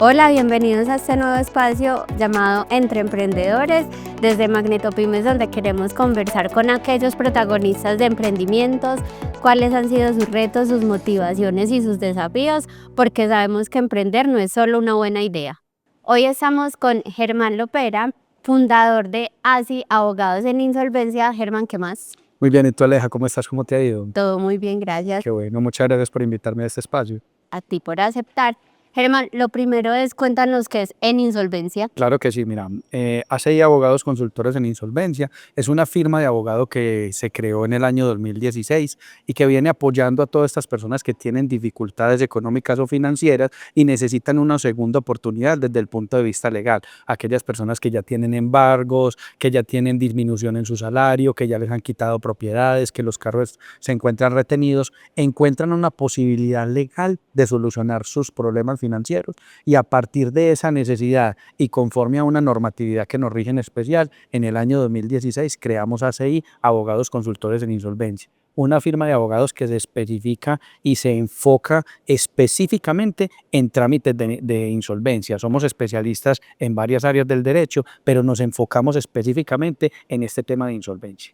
Hola, bienvenidos a este nuevo espacio llamado Entre Emprendedores desde Magnetopymes, donde queremos conversar con aquellos protagonistas de emprendimientos, cuáles han sido sus retos, sus motivaciones y sus desafíos, porque sabemos que emprender no es solo una buena idea. Hoy estamos con Germán Lopera, fundador de ASI Abogados en Insolvencia. Germán, ¿qué más? Muy bien, ¿y tú, Aleja? ¿Cómo estás? ¿Cómo te ha ido? Todo muy bien, gracias Qué bueno, muchas gracias por invitarme a este espacio. a ti por aceptar. Germán, lo primero es cuéntanos qué es En Insolvencia. Claro que sí, mira, ACI Abogados Consultores en Insolvencia es una firma de abogado que se creó en el año 2016 y que viene apoyando a todas estas personas que tienen dificultades económicas o financieras y necesitan una segunda oportunidad desde el punto de vista legal. Aquellas personas que ya tienen embargos, que ya tienen disminución en su salario, que ya les han quitado propiedades, que los carros se encuentran retenidos, encuentran una posibilidad legal de solucionar sus problemas financieros y a partir de esa necesidad y conforme a una normatividad que nos rige en especial, en el año 2016 creamos ACI, Abogados Consultores en Insolvencia, una firma de abogados que se especifica y se enfoca específicamente en trámites de insolvencia. Somos especialistas en varias áreas del derecho, pero nos enfocamos específicamente en este tema de insolvencia.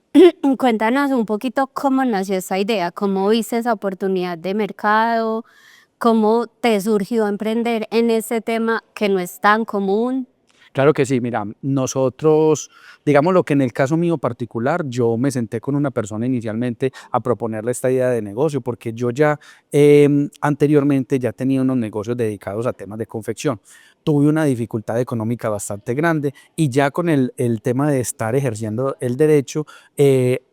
Cuéntanos un poquito cómo nació esa idea, cómo viste esa oportunidad de mercado, cómo te surgió emprender en ese tema que no es tan común. Claro que sí, mira, nosotros, digamos lo que en el caso mío particular, yo me senté con una persona inicialmente a proponerle esta idea de negocio, porque yo ya anteriormente ya tenía unos negocios dedicados a temas de confección. Tuve una dificultad económica bastante grande y ya con el tema de estar ejerciendo el derecho,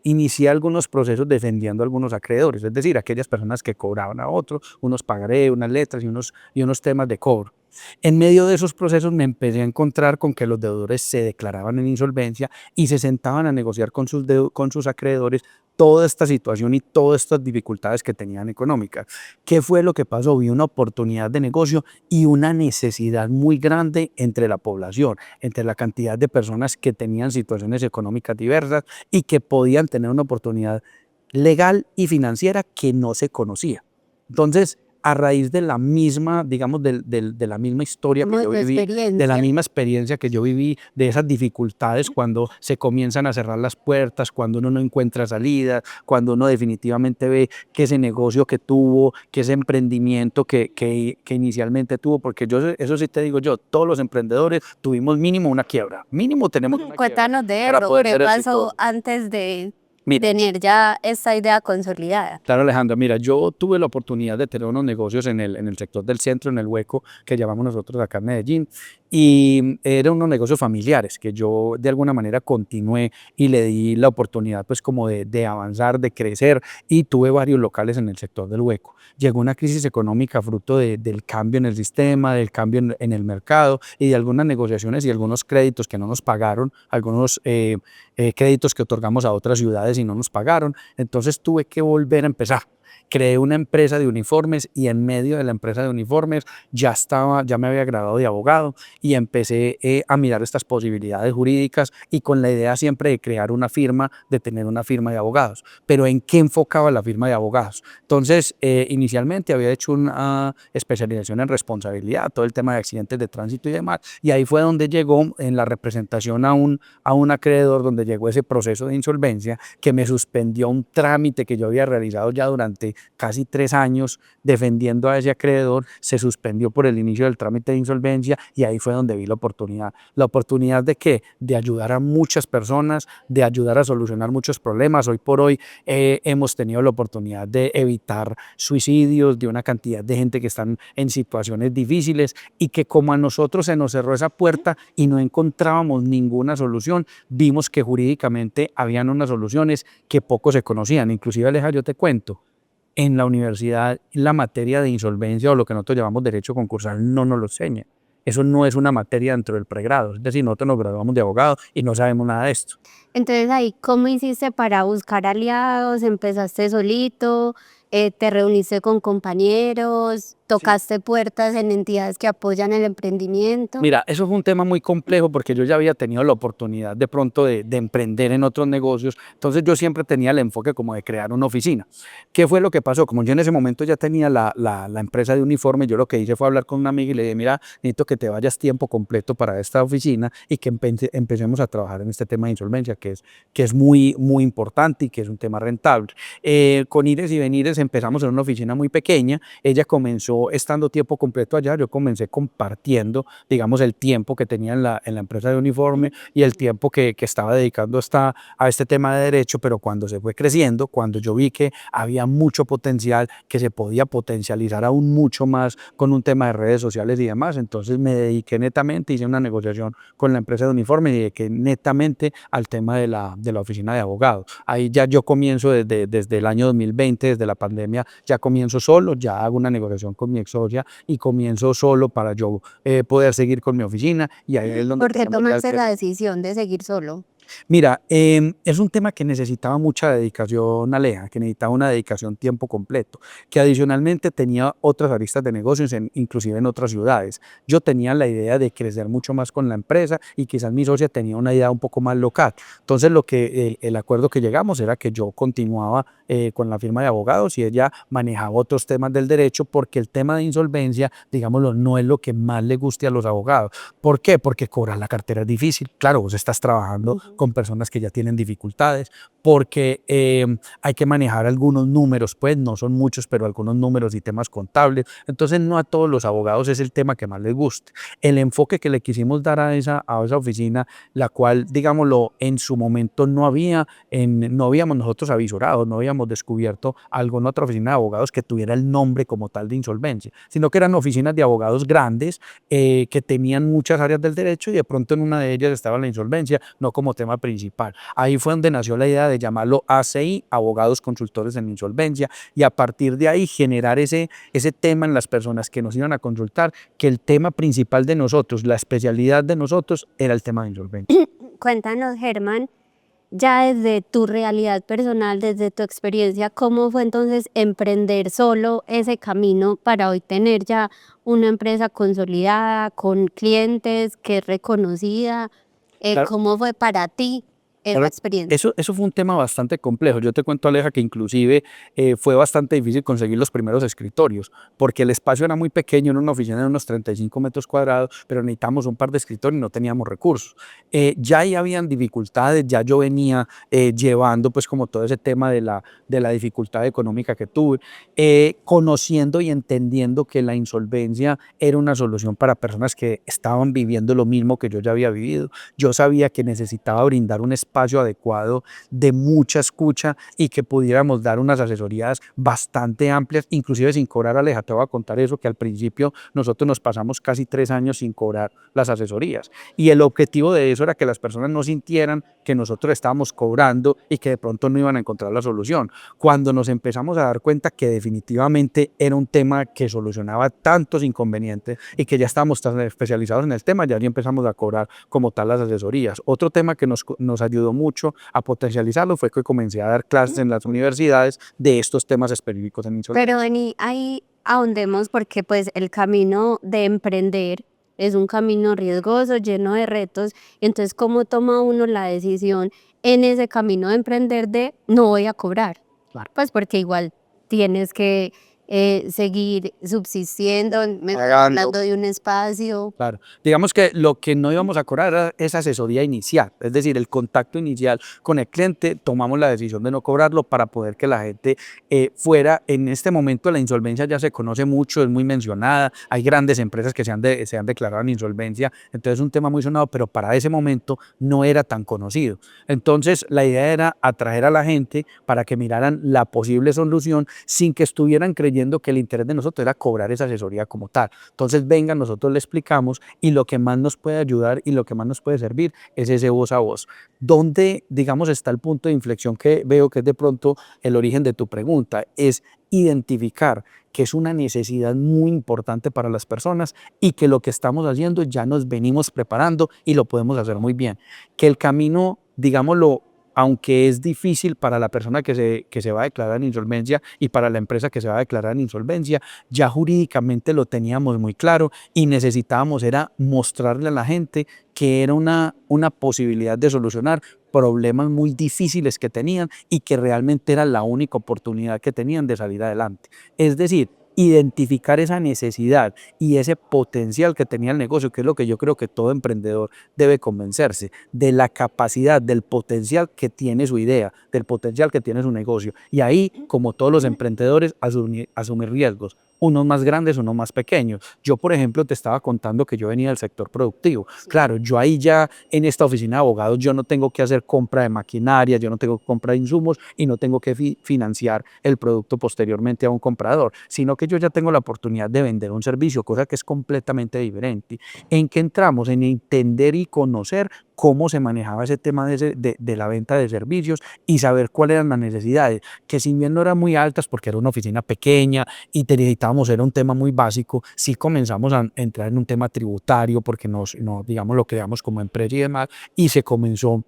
inicié algunos procesos defendiendo a algunos acreedores, es decir, aquellas personas que cobraban a otros, unos pagaré, unas letras y unos temas de cobro. En medio de esos procesos me empecé a encontrar con que los deudores se declaraban en insolvencia y se sentaban a negociar con sus acreedores toda esta situación y todas estas dificultades que tenían económicas. ¿Qué fue lo que pasó? Vi una oportunidad de negocio y una necesidad muy grande entre la población, entre la cantidad de personas que tenían situaciones económicas diversas y que podían tener una oportunidad legal y financiera que no se conocía. Entonces, a raíz de la misma, digamos, de la misma historia que Como yo tu viví, de la experiencia. misma experiencia que yo viví, de esas dificultades cuando se comienzan a cerrar las puertas, cuando uno no encuentra salida, cuando uno definitivamente ve que ese negocio que tuvo, que ese emprendimiento que inicialmente tuvo, porque yo eso sí te digo yo, todos los emprendedores tuvimos mínimo una quiebra, mínimo tenemos una quiebra Cuéntanos de para eso, poder qué ser pasó exitosos. antes de Mira, tener ya esta idea consolidada. claro, Alejandra, mira, yo tuve la oportunidad de tener unos negocios en el sector del centro, en el Hueco, que llamamos nosotros acá en Medellín, y eran unos negocios familiares que yo de alguna manera continué y le di la oportunidad pues como de avanzar, de crecer, y tuve varios locales en el sector del Hueco. Llegó una crisis económica fruto del cambio en el sistema, del cambio en el mercado y de algunas negociaciones y algunos créditos que no nos pagaron, algunos créditos que otorgamos a otras ciudades y no nos pagaron. Entonces tuve que volver a empezar. Creé una empresa de uniformes y en medio de la empresa de uniformes ya me había graduado de abogado y empecé a mirar estas posibilidades jurídicas y con la idea siempre de crear una firma, de tener una firma de abogados. Pero ¿en qué enfocaba la firma de abogados? Entonces, inicialmente había hecho una especialización en responsabilidad, todo el tema de accidentes de tránsito y demás, y ahí fue donde llegó en la representación a un acreedor, donde llegó ese proceso de insolvencia que me suspendió un trámite que yo había realizado ya durante casi 3 años defendiendo a ese acreedor, se suspendió por el inicio del trámite de insolvencia y ahí fue donde vi la oportunidad. ¿La oportunidad de qué? De ayudar a muchas personas, de ayudar a solucionar muchos problemas. Hoy por hoy hemos tenido la oportunidad de evitar suicidios de una cantidad de gente que están en situaciones difíciles y que como a nosotros se nos cerró esa puerta y no encontrábamos ninguna solución, vimos que jurídicamente habían unas soluciones que poco se conocían. Inclusive, Aleja, yo te cuento, en la universidad la materia de insolvencia o lo que nosotros llamamos derecho concursal no nos lo enseña. Eso no es una materia dentro del pregrado. Es decir, nosotros nos graduamos de abogados y no sabemos nada de esto. Entonces ahí, ¿cómo hiciste para buscar aliados? ¿Empezaste solito? ¿Te reuniste con compañeros? ¿Tocaste puertas en entidades que apoyan el emprendimiento? Mira, eso fue un tema muy complejo porque yo ya había tenido la oportunidad de pronto de emprender en otros negocios, entonces yo siempre tenía el enfoque como de crear una oficina. ¿Qué fue lo que pasó? Como yo en ese momento ya tenía la empresa de uniforme, yo lo que hice fue hablar con una amiga y le dije, mira, necesito que te vayas tiempo completo para esta oficina y que empecemos a trabajar en este tema de insolvencia, que es muy, muy importante y que es un tema rentable. Con ires y venires empezamos en una oficina muy pequeña. Ella comenzó estando tiempo completo allá, yo comencé compartiendo, digamos, el tiempo que tenía en la empresa de uniforme y el tiempo que estaba dedicando a este tema de derecho, pero cuando se fue creciendo, cuando yo vi que había mucho potencial, que se podía potencializar aún mucho más con un tema de redes sociales y demás, entonces me dediqué netamente, hice una negociación con la empresa de uniforme y dediqué netamente al tema de la oficina de abogados. Ahí ya yo comienzo desde el año 2020, desde la pandemia, ya comienzo solo, ya hago una negociación con mi ex socia y comienzo solo para yo poder seguir con mi oficina y ahí es donde ¿Por qué empezamos ya a tomaste la crecer. decisión de seguir solo? Mira, es un tema que necesitaba mucha dedicación, Aleja, que necesitaba una dedicación tiempo completo, que adicionalmente tenía otras aristas de negocios, inclusive en otras ciudades. Yo tenía la idea de crecer mucho más con la empresa y quizás mi socia tenía una idea un poco más local. Entonces, el acuerdo que llegamos era que yo continuaba con la firma de abogados y ella manejaba otros temas del derecho porque el tema de insolvencia, digámoslo, no es lo que más le guste a los abogados. ¿Por qué? Porque cobrar la cartera es difícil. Claro, vos estás trabajando con personas que ya tienen dificultades, porque hay que manejar algunos números, pues no son muchos, pero algunos números y temas contables. Entonces no a todos los abogados es el tema que más les guste. El enfoque que le quisimos dar a esa oficina, la cual, digámoslo, en su momento no habíamos nosotros avisorado, no habíamos descubierto alguna otra oficina de abogados que tuviera el nombre como tal de insolvencia, sino que eran oficinas de abogados grandes que tenían muchas áreas del derecho y de pronto en una de ellas estaba la insolvencia, no como tema principal. Ahí fue donde nació la idea de llamarlo ACI, Abogados Consultores en Insolvencia, y a partir de ahí generar ese tema en las personas que nos iban a consultar, que el tema principal de nosotros, la especialidad de nosotros, era el tema de insolvencia. Cuéntanos, Germán, ya desde tu realidad personal, desde tu experiencia, ¿cómo fue entonces emprender solo ese camino para hoy tener ya una empresa consolidada, con clientes, que es reconocida? Claro. ¿Cómo fue para ti esa Claro, experiencia? eso fue un tema bastante complejo. Yo te cuento, Aleja, que inclusive fue bastante difícil conseguir los primeros escritorios, porque el espacio era muy pequeño, en una oficina de unos 35 metros cuadrados, pero necesitamos un par de escritorios y no teníamos recursos. Ya ahí habían dificultades, ya yo venía llevando pues como todo ese tema de la dificultad económica que tuve, conociendo y entendiendo que la insolvencia era una solución para personas que estaban viviendo lo mismo que yo ya había vivido. Yo sabía que necesitaba brindar un espacio adecuado de mucha escucha y que pudiéramos dar unas asesorías bastante amplias, inclusive sin cobrar. Aleja, te voy a contar eso, que al principio nosotros nos pasamos casi 3 años sin cobrar las asesorías y el objetivo de eso era que las personas no sintieran que nosotros estábamos cobrando y que de pronto no iban a encontrar la solución. Cuando nos empezamos a dar cuenta que definitivamente era un tema que solucionaba tantos inconvenientes y que ya estábamos tan especializados en el tema, ya empezamos a cobrar como tal las asesorías. Otro tema que nos ayudó mucho a potencializarlo fue que comencé a dar clases en las universidades de estos temas específicos en insolvencia. Pero vení, ahí ahondemos porque pues el camino de emprender es un camino riesgoso, lleno de retos. Entonces, ¿cómo toma uno la decisión en ese camino de emprender de no voy a cobrar? Claro. Pues porque igual tienes que seguir subsistiendo, me estás Pagando. hablando de un espacio. Claro, digamos que lo que no íbamos a cobrar era esa asesoría inicial, es decir, el contacto inicial con el cliente, tomamos la decisión de no cobrarlo para poder que la gente fuera. En este momento la insolvencia ya se conoce mucho, es muy mencionada, hay grandes empresas que se han declarado en insolvencia, entonces es un tema muy sonado, pero para ese momento no era tan conocido. Entonces la idea era atraer a la gente para que miraran la posible solución sin que estuvieran creyendo que el interés de nosotros era cobrar esa asesoría como tal. Entonces vengan, nosotros le explicamos y lo que más nos puede ayudar y lo que más nos puede servir es ese voz a voz. Donde, digamos, está el punto de inflexión que veo que es de pronto el origen de tu pregunta, es identificar que es una necesidad muy importante para las personas y que lo que estamos haciendo ya nos venimos preparando y lo podemos hacer muy bien. Que el camino, digámoslo, aunque es difícil para la persona que se va a declarar en insolvencia y para la empresa que se va a declarar en insolvencia, ya jurídicamente lo teníamos muy claro y necesitábamos era mostrarle a la gente que era una posibilidad de solucionar problemas muy difíciles que tenían y que realmente era la única oportunidad que tenían de salir adelante. Es decir, identificar esa necesidad y ese potencial que tenía el negocio, que es lo que yo creo que todo emprendedor debe convencerse, de la capacidad, del potencial que tiene su idea, del potencial que tiene su negocio. Y ahí, como todos los emprendedores, asumir riesgos, unos más grandes, unos más pequeños. Yo, por ejemplo, te estaba contando que yo venía del sector productivo. Claro, yo ahí ya en esta oficina de abogados, yo no tengo que hacer compra de maquinaria, yo no tengo que comprar insumos y no tengo que financiar el producto posteriormente a un comprador, sino que yo ya tengo la oportunidad de vender un servicio, cosa que es completamente diferente. ¿En qué entramos? En entender y conocer cómo se manejaba ese tema de la venta de servicios y saber cuáles eran las necesidades, que si bien no eran muy altas porque era una oficina pequeña y necesitábamos, era un tema muy básico, sí comenzamos a entrar en un tema tributario porque digamos, lo creamos como empresa y demás, y se comenzó,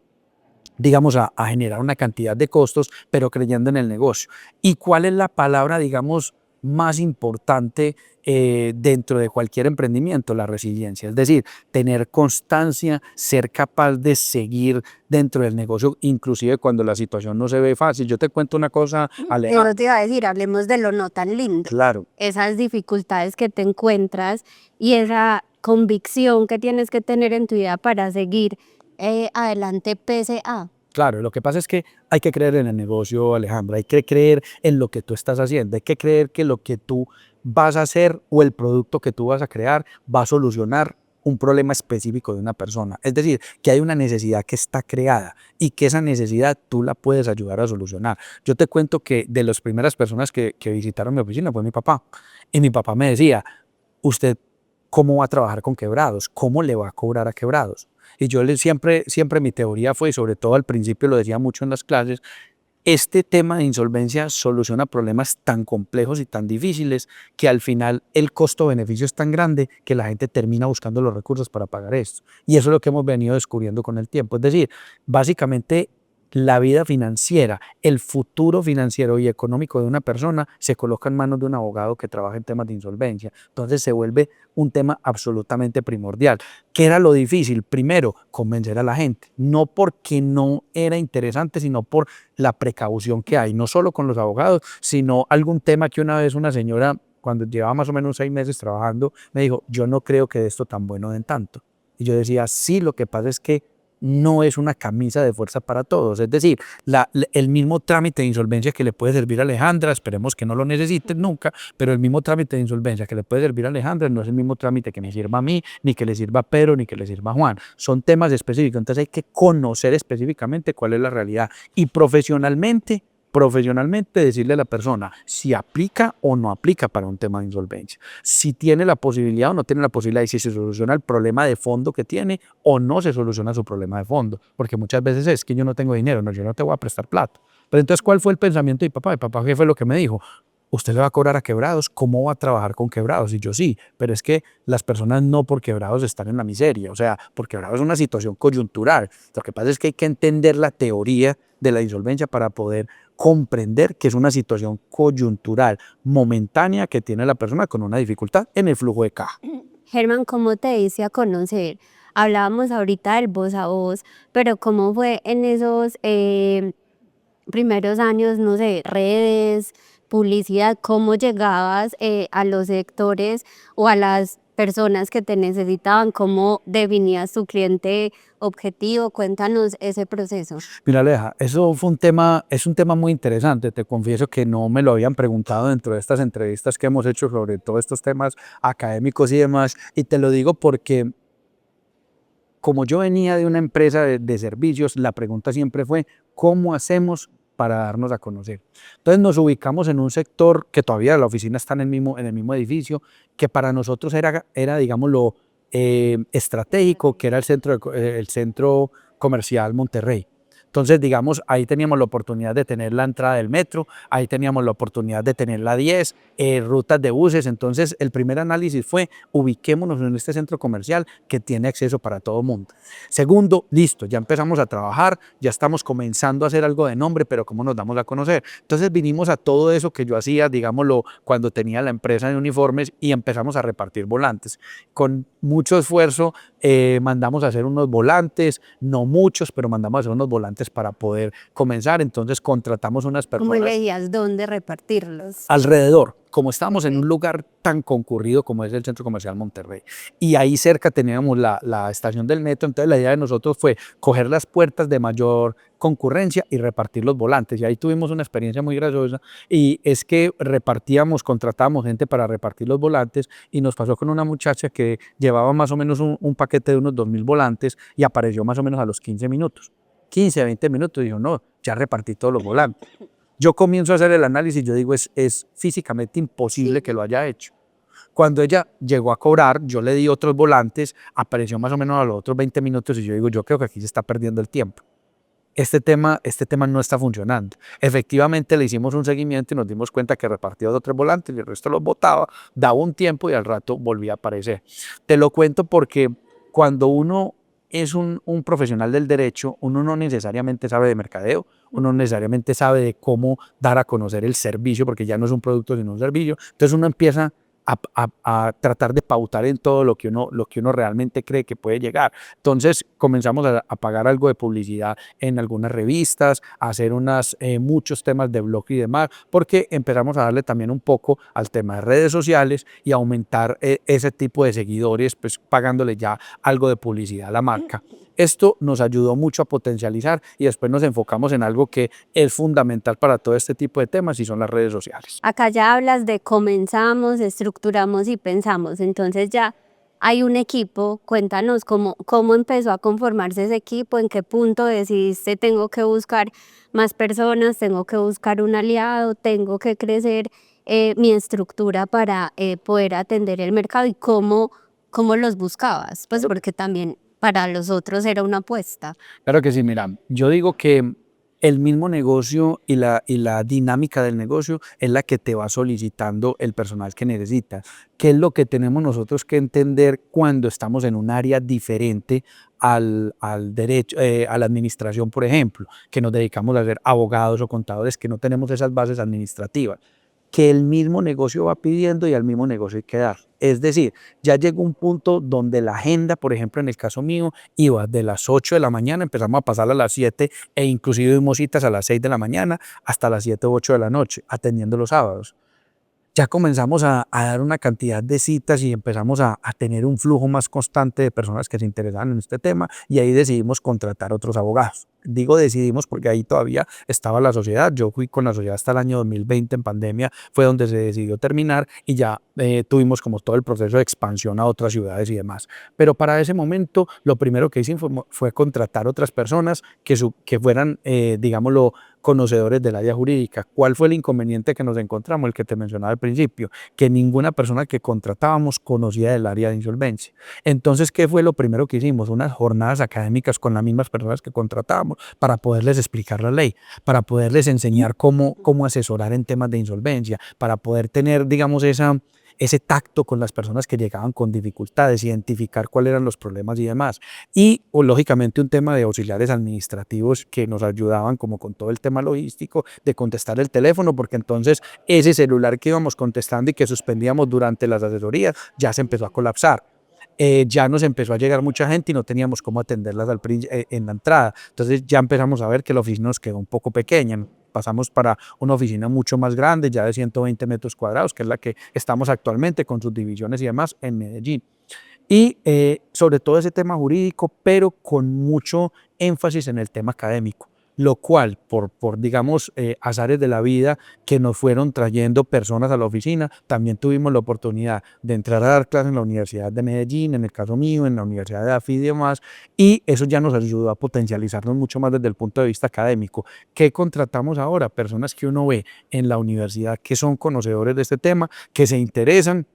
digamos, a generar una cantidad de costos, pero creyendo en el negocio. ¿Y cuál es la palabra, digamos, más importante dentro de cualquier emprendimiento? La resiliencia, es decir, tener constancia, ser capaz de seguir dentro del negocio, inclusive cuando la situación no se ve fácil. Yo te cuento una cosa, Yo te iba a decir, hablemos de lo no tan lindo. Claro. Esas dificultades que te encuentras y esa convicción que tienes que tener en tu vida para seguir adelante pese a. Claro, lo que pasa es que hay que creer en el negocio, Alejandra, hay que creer en lo que tú estás haciendo, hay que creer que lo que tú vas a hacer o el producto que tú vas a crear va a solucionar un problema específico de una persona. Es decir, que hay una necesidad que está creada y que esa necesidad tú la puedes ayudar a solucionar. Yo te cuento que de las primeras personas que visitaron mi oficina fue mi papá. Y mi papá me decía, usted, ¿cómo va a trabajar con quebrados? ¿Cómo le va a cobrar a quebrados? Y yo siempre mi teoría fue, y sobre todo al principio lo decía mucho en las clases, este tema de insolvencia soluciona problemas tan complejos y tan difíciles que al final el costo-beneficio es tan grande que la gente termina buscando los recursos para pagar esto. Y eso es lo que hemos venido descubriendo con el tiempo. Es decir, básicamente la vida financiera, el futuro financiero y económico de una persona se coloca en manos de un abogado que trabaja en temas de insolvencia. Entonces se vuelve un tema absolutamente primordial. ¿Qué era lo difícil? Primero, convencer a la gente, no porque no era interesante, sino por la precaución que hay, no solo con los abogados, sino algún tema que una vez una señora, cuando llevaba más o menos 6 meses trabajando, me dijo, yo no creo que de esto tan bueno den tanto. Y yo decía, sí, lo que pasa es que no es una camisa de fuerza para todos. Es decir, el mismo trámite de insolvencia que le puede servir a Alejandra, esperemos que no lo necesite nunca, pero el mismo trámite de insolvencia que le puede servir a Alejandra no es el mismo trámite que me sirva a mí, ni que le sirva a Pedro, ni que le sirva a Juan. Son temas específicos, entonces hay que conocer específicamente cuál es la realidad y profesionalmente decirle a la persona si aplica o no aplica para un tema de insolvencia, si tiene la posibilidad o no tiene la posibilidad y si se soluciona el problema de fondo que tiene o no se soluciona su problema de fondo, porque muchas veces es que yo no tengo dinero, no, yo no te voy a prestar plata. Pero entonces, ¿cuál fue el pensamiento de mi papá? Mi papá, ¿qué fue lo que me dijo? Usted le va a cobrar a quebrados, ¿cómo va a trabajar con quebrados? Y yo sí, pero es que las personas no por quebrados están en la miseria, o sea, por quebrados es una situación coyuntural. Lo que pasa es que hay que entender la teoría de la insolvencia para poder comprender que es una situación coyuntural, momentánea que tiene la persona con una dificultad en el flujo de caja. Germán, ¿cómo te hice a conocer? Hablábamos ahorita del voz a voz, pero ¿cómo fue en esos primeros años, no sé, redes, publicidad? ¿Cómo llegabas a los sectores o a las personas que te necesitaban? ¿Cómo definías tu cliente objetivo? Cuéntanos ese proceso. Mira, Aleja, eso fue es un tema muy interesante. Te confieso que no me lo habían preguntado dentro de estas entrevistas que hemos hecho sobre todos estos temas académicos y demás. Y te lo digo porque como yo venía de una empresa de servicios, la pregunta siempre fue, ¿cómo hacemos para darnos a conocer? Entonces nos ubicamos en un sector que todavía la oficina está en el mismo edificio, que para nosotros era digamos, lo estratégico, que era el centro comercial Monterrey. Entonces, digamos, ahí teníamos la oportunidad de tener la entrada del metro, ahí teníamos la oportunidad de tener la 10, rutas de buses. Entonces, el primer análisis fue ubiquémonos en este centro comercial que tiene acceso para todo mundo. Segundo, listo, ya empezamos a trabajar, ya estamos comenzando a hacer algo de nombre, pero ¿cómo nos damos a conocer? Entonces vinimos a todo eso que yo hacía, digámoslo, cuando tenía la empresa de uniformes y empezamos a repartir volantes. Con mucho esfuerzo mandamos a hacer unos volantes, no muchos, pero mandamos a hacer unos volantes para poder comenzar. Entonces contratamos unas ¿Cómo personas elegías dónde repartirlos? alrededor, como estábamos en Ok. un lugar tan concurrido como es el Centro Comercial Monterrey, y ahí cerca teníamos la estación del metro. Entonces la idea de nosotros fue coger las puertas de mayor concurrencia y repartir los volantes, y ahí tuvimos una experiencia muy graciosa, y es que repartíamos, contratábamos gente para repartir los volantes, y nos pasó con una muchacha que llevaba más o menos un paquete de unos 2000 volantes y apareció más o menos a los 15 minutos, 15 a 20 minutos, y dijo, no, ya repartí todos los volantes. Yo comienzo a hacer el análisis, yo digo, es físicamente imposible que lo haya hecho. Cuando ella llegó a cobrar, yo le di otros volantes, apareció más o menos a los otros 20 minutos, y yo digo, yo creo que aquí se está perdiendo el tiempo. Este tema no está funcionando. Efectivamente le hicimos un seguimiento y nos dimos cuenta que repartía 2 o 3 volantes y el resto los botaba, daba un tiempo y al rato volvía a aparecer. Te lo cuento porque cuando uno es un profesional del derecho, uno no necesariamente sabe de mercadeo, uno no necesariamente sabe de cómo dar a conocer el servicio, porque ya no es un producto sino un servicio. Entonces uno empieza a tratar de pautar en todo lo que uno realmente cree que puede llegar. Entonces comenzamos a pagar algo de publicidad en algunas revistas, a hacer muchos temas de blog y demás, porque empezamos a darle también un poco al tema de redes sociales y aumentar ese tipo de seguidores, pues pagándole ya algo de publicidad a la marca. Esto nos ayudó mucho a potencializar, y después nos enfocamos en algo que es fundamental para todo este tipo de temas, y son las redes sociales. Acá ya hablas de comenzamos, estructuramos y pensamos, entonces ya hay un equipo. Cuéntanos cómo empezó a conformarse ese equipo, en qué punto decidiste tengo que buscar más personas, tengo que buscar un aliado, tengo que crecer mi estructura para poder atender el mercado, y cómo los buscabas, pues porque también para los otros era una apuesta. Claro que sí, mira, yo digo que el mismo negocio y la dinámica del negocio es la que te va solicitando el personal que necesitas. ¿Qué es lo que tenemos nosotros que entender cuando estamos en un área diferente al derecho, a la administración, por ejemplo, que nos dedicamos a ser abogados o contadores, que no tenemos esas bases administrativas? Que el mismo negocio va pidiendo y al mismo negocio hay que dar. Es decir, ya llegó un punto donde la agenda, por ejemplo, en el caso mío, iba de las 8 de la mañana, empezamos a pasar a las 7, e inclusive dimos citas a las 6 de la mañana hasta las 7 u 8 de la noche, atendiendo los sábados. Ya comenzamos a dar una cantidad de citas y empezamos a tener un flujo más constante de personas que se interesaban en este tema, y ahí decidimos contratar otros abogados. Digo decidimos porque ahí todavía estaba la sociedad. Yo fui con la sociedad hasta el año 2020, en pandemia fue donde se decidió terminar, y ya tuvimos como todo el proceso de expansión a otras ciudades y demás. Pero para ese momento lo primero que hice fue contratar otras personas que fueran, digámoslo, conocedores del área jurídica. ¿Cuál fue el inconveniente que nos encontramos? El que te mencionaba al principio, que ninguna persona que contratábamos conocía del área de insolvencia. Entonces, ¿qué fue lo primero que hicimos? Unas jornadas académicas con las mismas personas que contratábamos para poderles explicar la ley, para poderles enseñar cómo asesorar en temas de insolvencia, para poder tener, digamos, ese tacto con las personas que llegaban con dificultades, identificar cuáles eran los problemas y demás. Y lógicamente un tema de auxiliares administrativos que nos ayudaban como con todo el tema logístico de contestar el teléfono, porque entonces ese celular que íbamos contestando y que suspendíamos durante las asesorías ya se empezó a colapsar. Ya nos empezó a llegar mucha gente y no teníamos cómo atenderlas en la entrada. Entonces ya empezamos a ver que la oficina nos quedó un poco pequeña. Pasamos para una oficina mucho más grande, ya de 120 metros cuadrados, que es la que estamos actualmente con sus divisiones y demás en Medellín. Y sobre todo ese tema jurídico, pero con mucho énfasis en el tema académico, lo cual por digamos, azares de la vida que nos fueron trayendo personas a la oficina, también tuvimos la oportunidad de entrar a dar clases en la Universidad de Medellín, en el caso mío, en la Universidad de AFID y demás, y eso ya nos ayudó a potencializarnos mucho más desde el punto de vista académico. ¿Qué contratamos ahora? Personas que uno ve en la universidad que son conocedores de este tema, que se interesan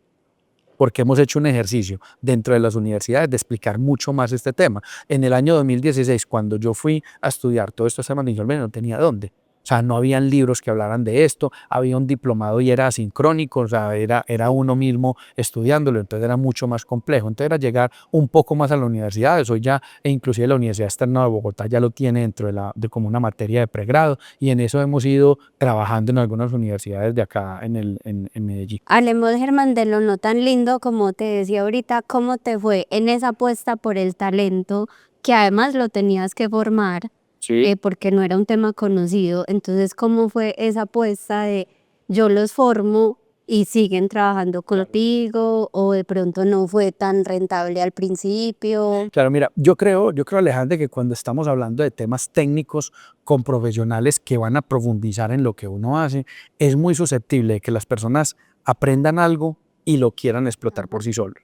porque hemos hecho un ejercicio dentro de las universidades de explicar mucho más este tema. En el año 2016, cuando yo fui a estudiar todos estos temas de insolvencia, no tenía dónde. O sea, no habían libros que hablaran de esto, había un diplomado y era asincrónico, o sea, era uno mismo estudiándolo, entonces era mucho más complejo. Entonces era llegar un poco más a la universidad, eso ya, e inclusive la Universidad Externa de Bogotá ya lo tiene dentro de como una materia de pregrado, y en eso hemos ido trabajando en algunas universidades de acá en Medellín. Hablemos, Germán, de lo no tan lindo, como te decía ahorita, ¿cómo te fue en esa apuesta por el talento, que además lo tenías que formar, Sí. porque no era un tema conocido? Entonces, ¿cómo fue esa apuesta de yo los formo y siguen trabajando contigo, o de pronto no fue tan rentable al principio? Claro, mira, yo creo, Alejandra, que cuando estamos hablando de temas técnicos con profesionales que van a profundizar en lo que uno hace, es muy susceptible de que las personas aprendan algo y lo quieran explotar por sí solos.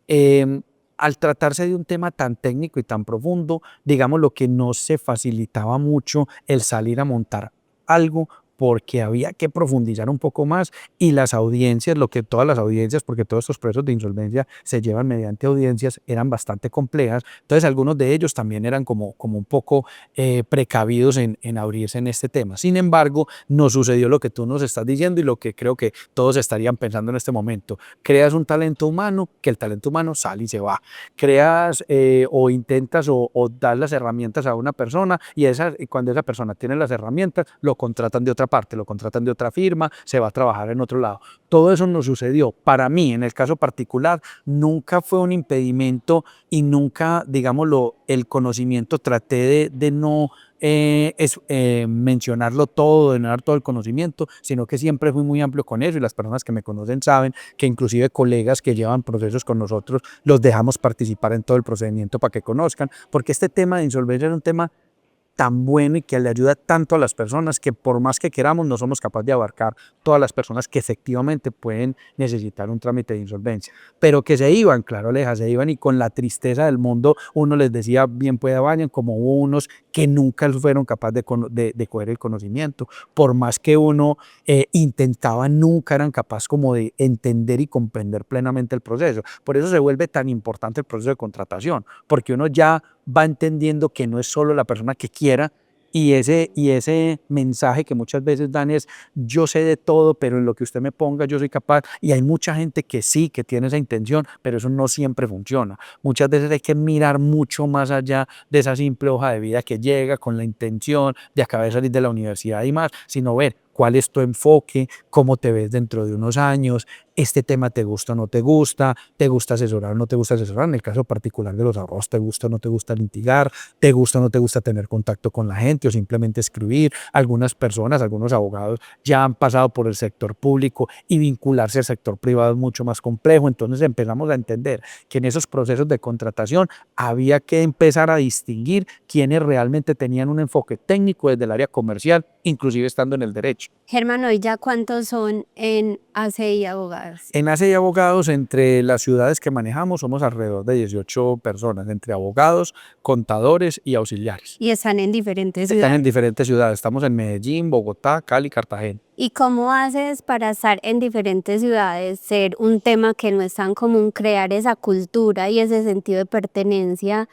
Em, Al tratarse de un tema tan técnico y tan profundo, digamos lo que no se facilitaba mucho el salir a montar algo porque había que profundizar un poco más, y las audiencias, lo que todas las audiencias, porque todos estos procesos de insolvencia se llevan mediante audiencias, eran bastante complejas. Entonces algunos de ellos también eran como un poco precavidos en abrirse en este tema. Sin embargo, no sucedió lo que tú nos estás diciendo y lo que creo que todos estarían pensando en este momento. Creas un talento humano, que el talento humano sale y se va. Creas o intentas o das las herramientas a una persona, y cuando esa persona tiene las herramientas, lo contratan de otra parte, lo contratan de otra firma, se va a trabajar en otro lado. Todo eso nos sucedió. Para mí, en el caso particular, nunca fue un impedimento, y nunca, digámoslo, el conocimiento traté de no mencionarlo todo, de no dar todo el conocimiento, sino que siempre fui muy amplio con eso, y las personas que me conocen saben que inclusive colegas que llevan procesos con nosotros los dejamos participar en todo el procedimiento para que conozcan, porque este tema de insolvencia es un tema tan bueno y que le ayuda tanto a las personas, que por más que queramos no somos capaces de abarcar todas las personas que efectivamente pueden necesitar un trámite de insolvencia, pero que se iban, claro, Aleja, se iban, y con la tristeza del mundo uno les decía bien pueda vayan, como hubo unos que nunca fueron capaces de coger el conocimiento, por más que uno intentaba, nunca eran capaces como de entender y comprender plenamente el proceso. Por eso se vuelve tan importante el proceso de contratación, porque uno ya va entendiendo que no es solo la persona que quiera, y ese mensaje que muchas veces dan es: yo sé de todo, pero en lo que usted me ponga yo soy capaz, y hay mucha gente que sí, que tiene esa intención, pero eso no siempre funciona. Muchas veces hay que mirar mucho más allá de esa simple hoja de vida que llega con la intención de acabar de salir de la universidad y más, sino ver cuál es tu enfoque, cómo te ves dentro de unos años, este tema te gusta o no te gusta asesorar o no te gusta asesorar, en el caso particular de los abogados, te gusta o no te gusta litigar, te gusta o no te gusta tener contacto con la gente o simplemente escribir. Algunas personas, algunos abogados ya han pasado por el sector público, y vincularse al sector privado es mucho más complejo, entonces empezamos a entender que en esos procesos de contratación había que empezar a distinguir quienes realmente tenían un enfoque técnico desde el área comercial, inclusive estando en el derecho. Germán, ¿hoy ya cuántos son en ACI Abogados? En ACE y abogados, entre las ciudades que manejamos, somos alrededor de 18 personas, entre abogados, contadores y auxiliares. Y están en diferentes Están ciudades. en diferentes ciudades, estamos en Medellín, Bogotá, Cali, Cartagena. ¿Y cómo haces para estar en diferentes ciudades, ser un tema que no es tan común, crear esa cultura y ese sentido de pertenencia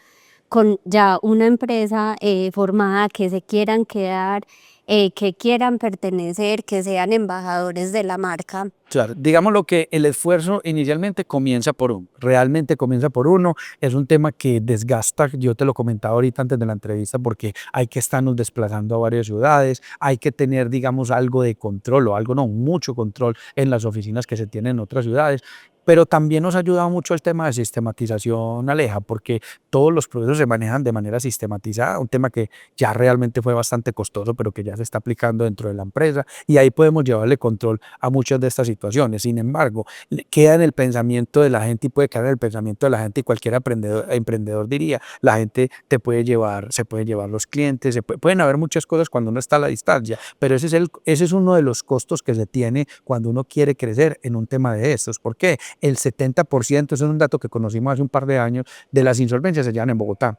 con ya una empresa formada, que se quieran quedar, que quieran pertenecer, que sean embajadores de la marca? Claro, digamos lo que el esfuerzo inicialmente comienza por uno, realmente comienza por uno, es un tema que desgasta, yo te lo comentaba ahorita antes de la entrevista, porque hay que estarnos desplazando a varias ciudades, hay que tener, digamos, algo de control, o algo no, mucho control en las oficinas que se tienen en otras ciudades, pero también nos ha ayudado mucho el tema de sistematización, Aleja, porque todos los procesos se manejan de manera sistematizada, un tema que ya realmente fue bastante costoso, pero que ya se está aplicando dentro de la empresa, y ahí podemos llevarle control a muchas de estas situaciones. Sin embargo, queda en el pensamiento de la gente, y puede quedar en el pensamiento de la gente, y cualquier emprendedor diría, la gente te puede llevar, se pueden llevar los clientes, pueden haber muchas cosas cuando uno está a la distancia, pero ese es uno de los costos que se tiene cuando uno quiere crecer en un tema de estos. ¿Por qué? El 70%, ese es un dato que conocimos hace un par de años, de las insolvencias se llevan en Bogotá.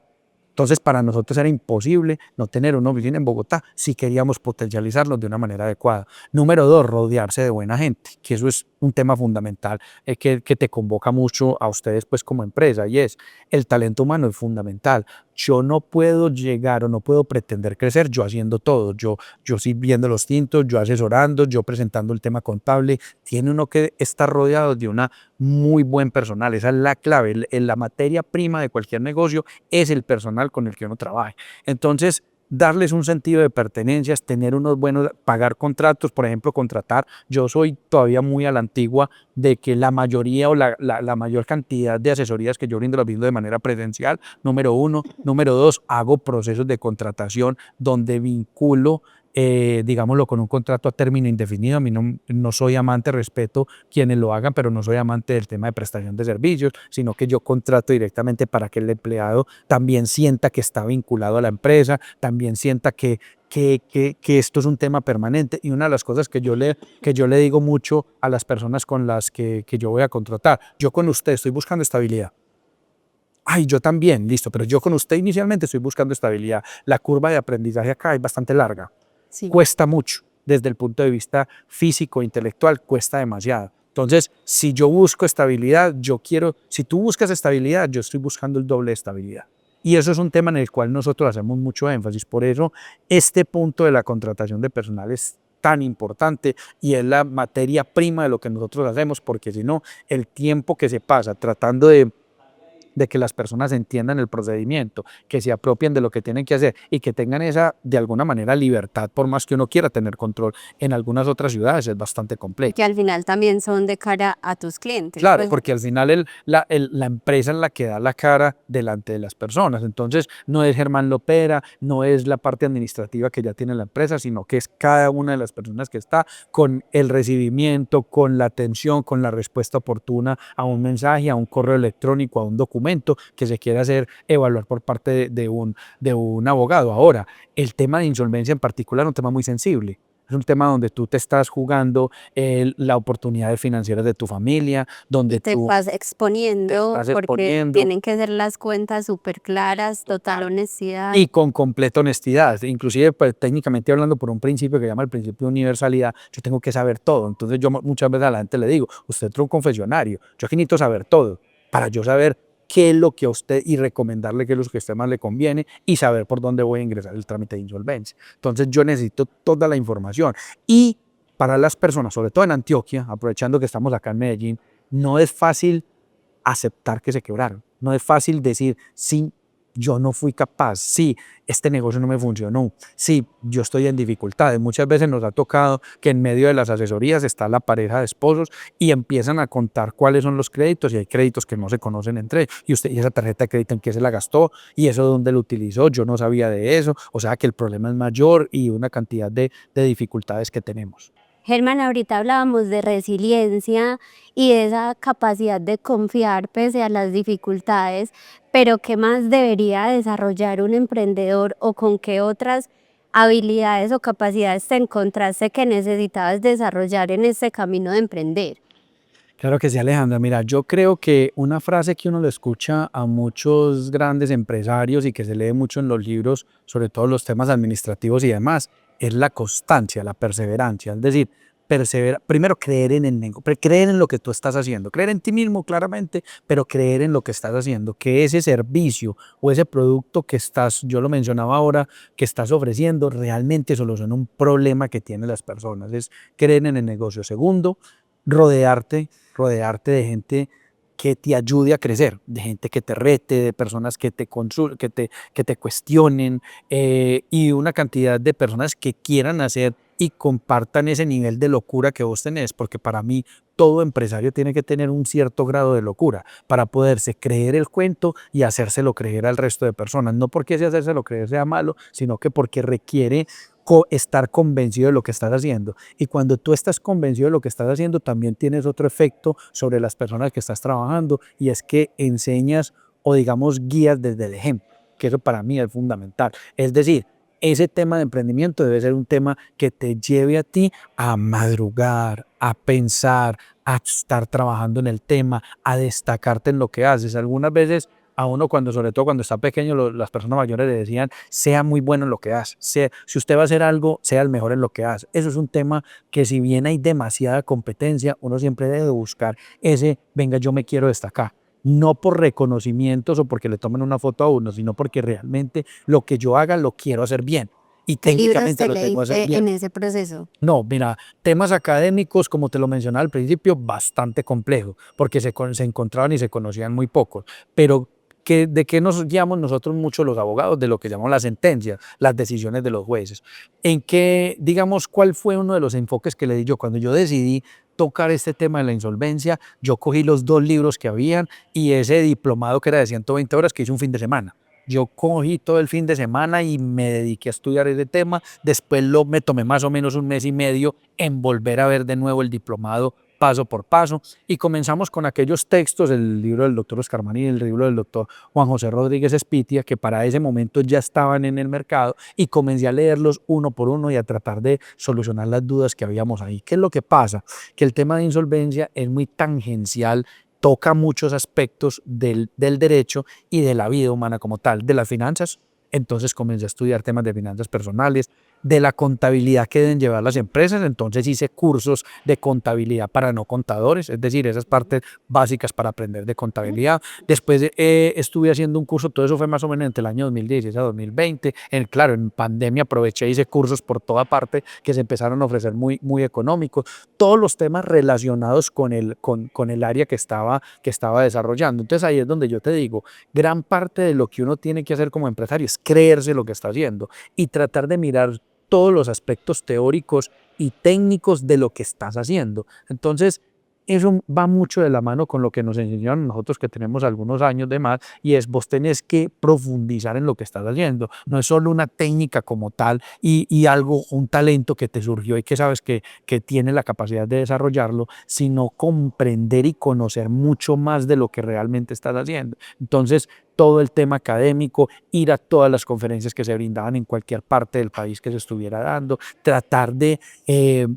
Entonces, para nosotros era imposible no tener una oficina en Bogotá si queríamos potencializarlos de una manera adecuada. Número dos, rodearse de buena gente, que eso es un tema fundamental que te convoca mucho a ustedes pues como empresa, y es el talento humano es fundamental. Yo no puedo llegar o no puedo pretender crecer yo haciendo todo, yo sirviendo los tintos, yo asesorando, yo presentando el tema contable. Tiene uno que estar rodeado de una muy buen personal, esa es la clave, la materia prima de cualquier negocio es el personal con el que uno trabaje. Entonces, darles un sentido de pertenencias, tener unos buenos, pagar contratos, por ejemplo, contratar. Yo soy todavía muy a la antigua de que la mayoría o la mayor cantidad de asesorías que yo brindo las brindo de manera presencial, número uno. Número dos, hago procesos de contratación donde vinculo digámoslo, con un contrato a término indefinido. A mí no soy amante, respeto quienes lo hagan, pero no soy amante del tema de prestación de servicios, sino que yo contrato directamente para que el empleado también sienta que está vinculado a la empresa, también sienta que esto es un tema permanente. Y una de las cosas que yo le digo mucho a las personas con las que yo voy a contratar, yo con usted estoy buscando estabilidad. Ay, yo también, listo, pero yo con usted inicialmente estoy buscando estabilidad. La curva de aprendizaje acá es bastante larga. Sí. Cuesta mucho, desde el punto de vista físico, intelectual, cuesta demasiado. Entonces, si yo busco estabilidad, si tú buscas estabilidad, yo estoy buscando el doble de estabilidad. Y eso es un tema en el cual nosotros hacemos mucho énfasis. Por eso, este punto de la contratación de personal es tan importante y es la materia prima de lo que nosotros hacemos, porque si no, el tiempo que se pasa tratando de que las personas entiendan el procedimiento, que se apropien de lo que tienen que hacer y que tengan esa, de alguna manera, libertad, por más que uno quiera tener control en algunas otras ciudades, es bastante complejo. Que al final también son de cara a tus clientes. Claro, Pues, porque al final la empresa es la que da la cara delante de las personas. Entonces, no es Germán Lopera, no es la parte administrativa que ya tiene la empresa, sino que es cada una de las personas que está con el recibimiento, con la atención, con la respuesta oportuna a un mensaje, a un correo electrónico, a un documento que se quiera evaluar por parte de un abogado. Ahora, el tema de insolvencia en particular es un tema muy sensible. Es un tema donde tú te estás jugando la oportunidades financieras de tu familia, donde te tú vas exponiendo estás porque exponiendo tienen que ser las cuentas súper claras, total honestidad. y con completa honestidad. Inclusive, pues, técnicamente hablando, por un principio que se llama el principio de universalidad, yo tengo que saber todo. Entonces yo muchas veces a la gente le digo, usted es un confesionario, yo aquí necesito saber todo para yo saber qué es lo que a usted y recomendarle qué es lo que a usted más le conviene y saber por dónde voy a ingresar el trámite de insolvencia. Entonces yo necesito toda la información. Y para las personas, sobre todo en Antioquia, aprovechando que estamos acá en Medellín, no es fácil aceptar que se quebraron. No es fácil decir, sí, yo no fui capaz, sí, este negocio no me funcionó, sí, yo estoy en dificultades. Muchas veces nos ha tocado que en medio de las asesorías está la pareja de esposos y empiezan a contar cuáles son los créditos, y hay créditos que no se conocen entre ellos. Y usted, y esa tarjeta de crédito en qué se la gastó, y eso dónde lo utilizó, yo no sabía de eso. O sea que el problema es mayor y una cantidad de dificultades que tenemos. Germán, ahorita hablábamos de resiliencia y de esa capacidad de confiar pese a las dificultades, pero ¿qué más debería desarrollar un emprendedor o con qué otras habilidades o capacidades te encontraste que necesitabas desarrollar en este camino de emprender? Claro que sí, Alejandra. Mira, yo creo que una frase que uno le escucha a muchos grandes empresarios y que se lee mucho en los libros, sobre todo los temas administrativos y demás, es la constancia, la perseverancia. Es decir, primero creer en el negocio, creer en lo que tú estás haciendo, creer en ti mismo claramente, pero creer en lo que estás haciendo, que ese servicio o ese producto que estás, yo lo mencionaba ahora, que estás ofreciendo, realmente soluciona un problema que tienen las personas. Es creer en el negocio. Segundo, rodearte de gente que te ayude a crecer, de gente que te rete, de personas que te cuestionen, y una cantidad de personas que quieran hacer y compartan ese nivel de locura que vos tenés, porque para mí todo empresario tiene que tener un cierto grado de locura para poderse creer el cuento y hacérselo creer al resto de personas. No porque ese hacérselo creer sea malo, sino que porque requiere estar convencido de lo que estás haciendo. Y cuando tú estás convencido de lo que estás haciendo, también tienes otro efecto sobre las personas que estás trabajando, y es que enseñas o digamos guías desde el ejemplo, que eso para mí es fundamental. Es decir, ese tema de emprendimiento debe ser un tema que te lleve a ti a madrugar, a pensar, a estar trabajando en el tema, a destacarte en lo que haces. Algunas veces A uno cuando, sobre todo cuando está pequeño, las personas mayores le decían, sea muy bueno en lo que hace. Si usted va a hacer algo, sea el mejor en lo que hace. Eso es un tema que si bien hay demasiada competencia, uno siempre debe buscar ese, venga, yo me quiero destacar. No por reconocimientos o porque le tomen una foto a uno, sino porque realmente lo que yo haga lo quiero hacer bien. Y ¿Qué libros técnicamente te lo tengo que hacer leíste bien. en ese proceso? No, mira, temas académicos, como te lo mencionaba al principio, bastante complejo, porque se encontraban y se conocían muy pocos. Pero, ¿de qué nos guiamos nosotros mucho los abogados? De lo que llamamos las sentencias, las decisiones de los jueces. En qué, digamos, cuál fue uno de los enfoques que le di yo cuando yo decidí tocar este tema de la insolvencia. Yo cogí los 2 libros que habían y ese diplomado que era de 120 horas que hice un fin de semana. Yo cogí todo el fin de semana y me dediqué a estudiar ese tema. Después me tomé más o menos un mes y medio en volver a ver de nuevo el diplomado paso por paso y comenzamos con aquellos textos, el libro del doctor Oscar Maní, el libro del doctor Juan José Rodríguez Espitia, que para ese momento ya estaban en el mercado, y comencé a leerlos uno por uno y a tratar de solucionar las dudas que habíamos ahí. ¿Qué es lo que pasa? Que el tema de insolvencia es muy tangencial, toca muchos aspectos del derecho y de la vida humana como tal, de las finanzas. Entonces comencé a estudiar temas de finanzas personales, de la contabilidad que deben llevar las empresas. Entonces hice cursos de contabilidad para no contadores, es decir, esas partes básicas para aprender de contabilidad. Después estuve haciendo un curso, todo eso fue más o menos entre el año 2016 a 2020. Claro, en pandemia aproveché, hice cursos por toda parte que se empezaron a ofrecer muy económicos. Todos los temas relacionados con el área que estaba desarrollando. Entonces ahí es donde yo te digo, gran parte de lo que uno tiene que hacer como empresario es creerse lo que está haciendo y tratar de mirar todos los aspectos teóricos y técnicos de lo que estás haciendo. Entonces, eso va mucho de la mano con lo que nos enseñaron nosotros que tenemos algunos años de más, y es vos tenés que profundizar en lo que estás haciendo. No es solo una técnica como tal y algo, un talento que te surgió y que sabes que tiene la capacidad de desarrollarlo, sino comprender y conocer mucho más de lo que realmente estás haciendo. Entonces, todo el tema académico, ir a todas las conferencias que se brindaban en cualquier parte del país que se estuviera dando, tratar de,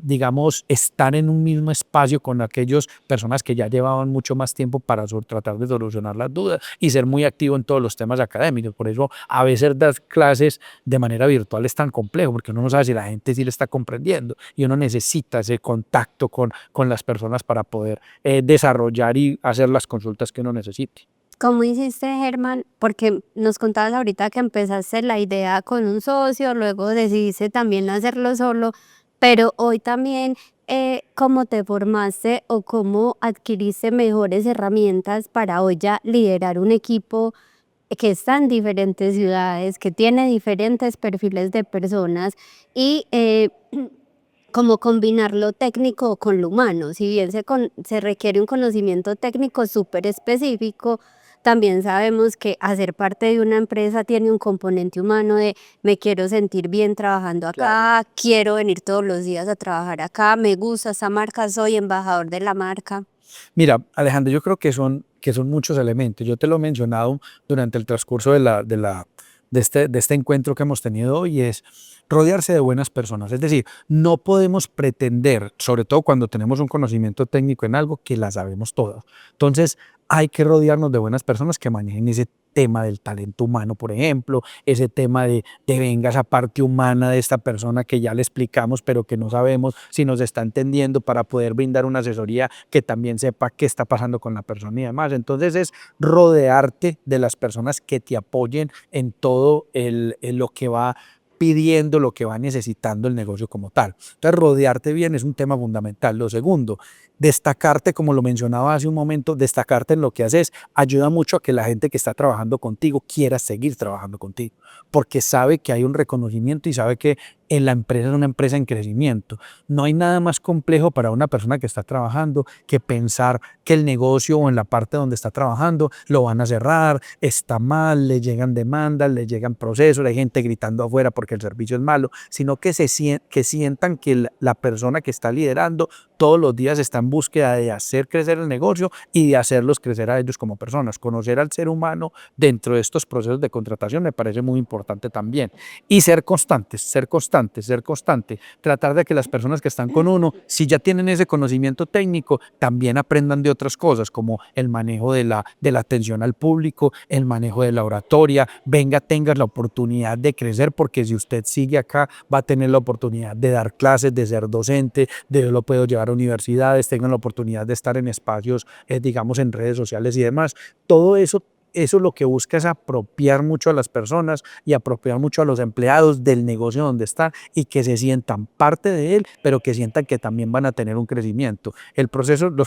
digamos, estar en un mismo espacio con aquellas personas que ya llevaban mucho más tiempo para tratar de solucionar las dudas y ser muy activo en todos los temas académicos. Por eso a veces dar clases de manera virtual es tan complejo, porque uno no sabe si la gente sí le está comprendiendo y uno necesita ese contacto con las personas para poder desarrollar y hacer las consultas que uno necesite. ¿Cómo hiciste, Germán? Porque nos contabas ahorita que empezaste la idea con un socio, luego decidiste también hacerlo solo, pero hoy también, ¿cómo te formaste o cómo adquiriste mejores herramientas para hoy ya liderar un equipo que está en diferentes ciudades, que tiene diferentes perfiles de personas y cómo combinar lo técnico con lo humano? Si bien se requiere un conocimiento técnico súper específico, también sabemos que hacer parte de una empresa tiene un componente humano de me quiero sentir bien trabajando acá, Claro. quiero venir todos los días a trabajar acá, me gusta esta marca, soy embajador de la marca. Mira, Alejandro, yo creo que son muchos elementos. Yo te lo he mencionado durante el transcurso de este encuentro que hemos tenido hoy, es rodearse de buenas personas. Es decir, no podemos pretender, sobre todo cuando tenemos un conocimiento técnico en algo, que la sabemos todas. Entonces, hay que rodearnos de buenas personas que manejen ese tema del talento humano, por ejemplo, ese tema de venga esa parte humana de esta persona que ya le explicamos, pero que no sabemos si nos está entendiendo, para poder brindar una asesoría que también sepa qué está pasando con la persona y demás. Entonces es rodearte de las personas que te apoyen en todo lo que va pidiendo, lo que va necesitando el negocio como tal. Entonces, rodearte bien es un tema fundamental. Lo segundo, destacarte, como lo mencionaba hace un momento, destacarte en lo que haces ayuda mucho a que la gente que está trabajando contigo quiera seguir trabajando contigo, porque sabe que hay un reconocimiento y sabe que en la empresa es una empresa en crecimiento. No hay nada más complejo para una persona que está trabajando que pensar que el negocio o en la parte donde está trabajando lo van a cerrar, está mal, le llegan demandas, le llegan procesos, hay gente gritando afuera porque el servicio es malo, sino que sientan que la persona que está liderando todos los días está en búsqueda de hacer crecer el negocio y de hacerlos crecer a ellos como personas. Conocer al ser humano dentro de estos procesos de contratación me parece muy importante también. Y ser constantes, ser constante, tratar de que las personas que están con uno, si ya tienen ese conocimiento técnico, también aprendan de otras cosas, como el manejo de la atención al público, el manejo de la oratoria, venga, tenga la oportunidad de crecer, porque si usted sigue acá, va a tener la oportunidad de dar clases, de ser docente, de lo puedo llevar a universidades, tengan la oportunidad de estar en espacios, digamos, en redes sociales y demás. Todo eso lo que busca es apropiar mucho a las personas y apropiar mucho a los empleados del negocio donde están y que se sientan parte de él, pero que sientan que también van a tener un crecimiento. Los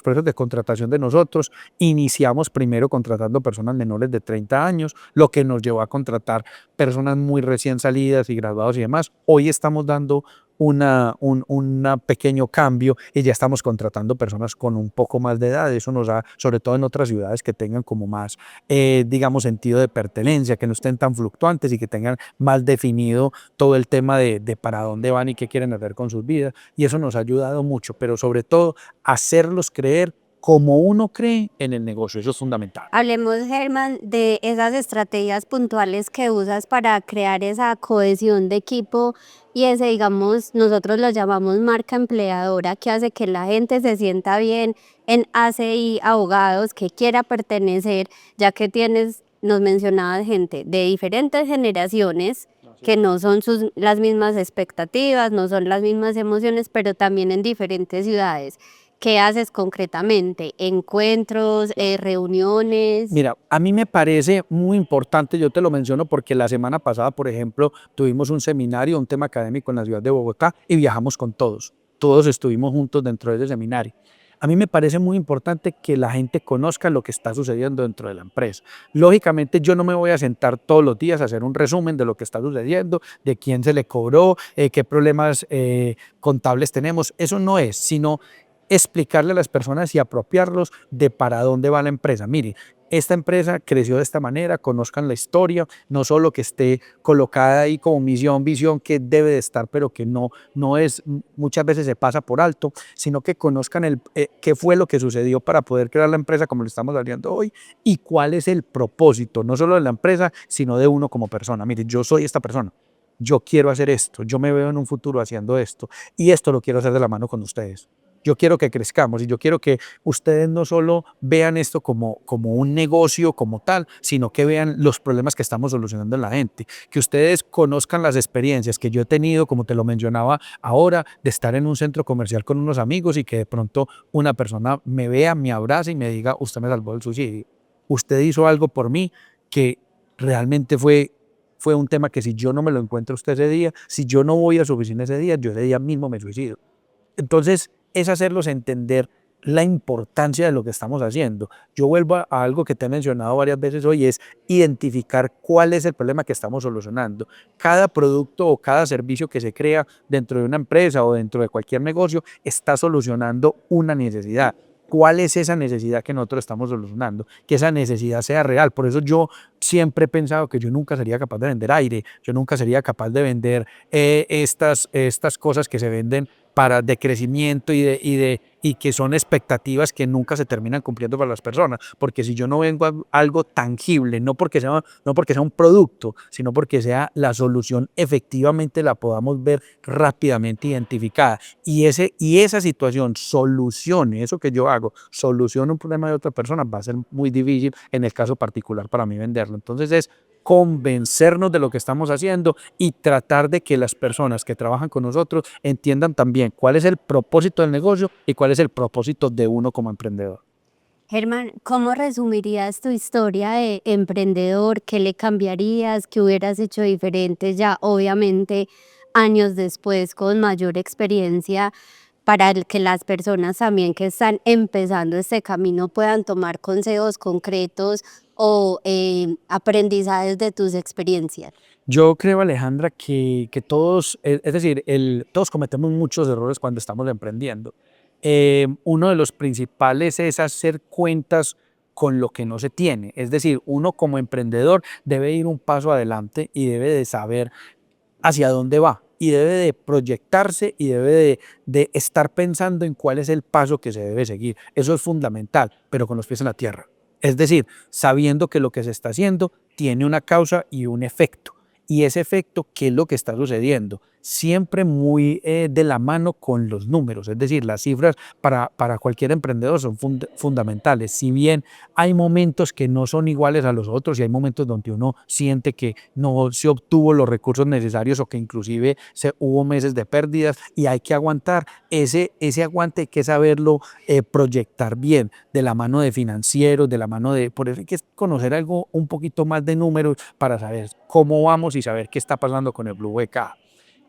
procesos de contratación de nosotros, iniciamos primero contratando personas menores de 30 años, lo que nos llevó a contratar personas muy recién salidas y graduados y demás. Hoy estamos dando un pequeño cambio y ya estamos contratando personas con un poco más de edad. Eso nos da, sobre todo en otras ciudades que tengan como más, digamos, sentido de pertenencia, que no estén tan fluctuantes y que tengan más definido todo el tema de para dónde van y qué quieren hacer con sus vidas. Y eso nos ha ayudado mucho, pero sobre todo hacerlos creer como uno cree en el negocio. Eso es fundamental. Hablemos, Germán, de esas estrategias puntuales que usas para crear esa cohesión de equipo y ese, digamos, nosotros lo llamamos marca empleadora, que hace que la gente se sienta bien en ACI Abogados, que quiera pertenecer, ya que nos mencionabas gente de diferentes generaciones, que no son las mismas expectativas, no son las mismas emociones, pero también en diferentes ciudades. ¿Qué haces concretamente? ¿Encuentros, reuniones? Mira, a mí me parece muy importante, yo te lo menciono porque la semana pasada, por ejemplo, tuvimos un seminario, un tema académico en la ciudad de Bogotá y viajamos con todos. Todos estuvimos juntos dentro de ese seminario. A mí me parece muy importante que la gente conozca lo que está sucediendo dentro de la empresa. Lógicamente, yo no me voy a sentar todos los días a hacer un resumen de lo que está sucediendo, de quién se le cobró, qué problemas contables tenemos. Eso no es, sino explicarle a las personas y apropiarlos de para dónde va la empresa. Mire, esta empresa creció de esta manera, conozcan la historia, no solo que esté colocada ahí como misión, visión, que debe de estar, pero que no es, muchas veces se pasa por alto, sino que conozcan qué fue lo que sucedió para poder crear la empresa como lo estamos hablando hoy y cuál es el propósito, no solo de la empresa, sino de uno como persona. Mire, yo soy esta persona. Yo quiero hacer esto, yo me veo en un futuro haciendo esto y esto lo quiero hacer de la mano con ustedes. Yo quiero que crezcamos y yo quiero que ustedes no solo vean esto como un negocio como tal, sino que vean los problemas que estamos solucionando en la gente, que ustedes conozcan las experiencias que yo he tenido, como te lo mencionaba ahora, de estar en un centro comercial con unos amigos y que de pronto una persona me vea, me abrace y me diga, usted me salvó del suicidio, usted hizo algo por mí que realmente fue un tema que si yo no me lo encuentro usted ese día, si yo no voy a su oficina ese día mismo me suicido. Entonces, es hacerlos entender la importancia de lo que estamos haciendo. Yo vuelvo a algo que te he mencionado varias veces hoy, es identificar cuál es el problema que estamos solucionando. Cada producto o cada servicio que se crea dentro de una empresa o dentro de cualquier negocio está solucionando una necesidad. ¿Cuál es esa necesidad que nosotros estamos solucionando? Que esa necesidad sea real. Por eso yo siempre he pensado que yo nunca sería capaz de vender aire, yo nunca sería capaz de vender estas cosas que se venden para de crecimiento y que son expectativas que nunca se terminan cumpliendo para las personas, porque si yo no vengo a algo tangible, no porque sea un producto, sino porque sea la solución, efectivamente la podamos ver rápidamente identificada y esa situación solucione, eso que yo hago, solucione un problema de otra persona, va a ser muy difícil en el caso particular para mí venderlo. Entonces es convencernos de lo que estamos haciendo y tratar de que las personas que trabajan con nosotros entiendan también cuál es el propósito del negocio y cuál es el propósito de uno como emprendedor. Germán, ¿cómo resumirías tu historia de emprendedor? ¿Qué le cambiarías? ¿Qué hubieras hecho diferente ya, obviamente, años después, con mayor experiencia, para que las personas también que están empezando este camino puedan tomar consejos concretos o aprendizajes de tus experiencias? Yo creo, Alejandra, que todos, es decir, todos cometemos muchos errores cuando estamos emprendiendo. Uno de los principales es hacer cuentas con lo que no se tiene. Es decir, uno como emprendedor debe ir un paso adelante y debe de saber hacia dónde va y debe de proyectarse y debe de estar pensando en cuál es el paso que se debe seguir. Eso es fundamental, pero con los pies en la tierra. Es decir, sabiendo que lo que se está haciendo tiene una causa y un efecto. Y ese efecto, ¿qué es lo que está sucediendo? siempre muy de la mano con los números, es decir, las cifras para cualquier emprendedor son fundamentales. Si bien hay momentos que no son iguales a los otros y hay momentos donde uno siente que no se obtuvo los recursos necesarios o que inclusive hubo meses de pérdidas y hay que aguantar, ese aguante hay que saberlo proyectar bien de la mano de financieros, de la mano de, por eso hay que conocer algo un poquito más de números para saber cómo vamos y saber qué está pasando con el Blue BK.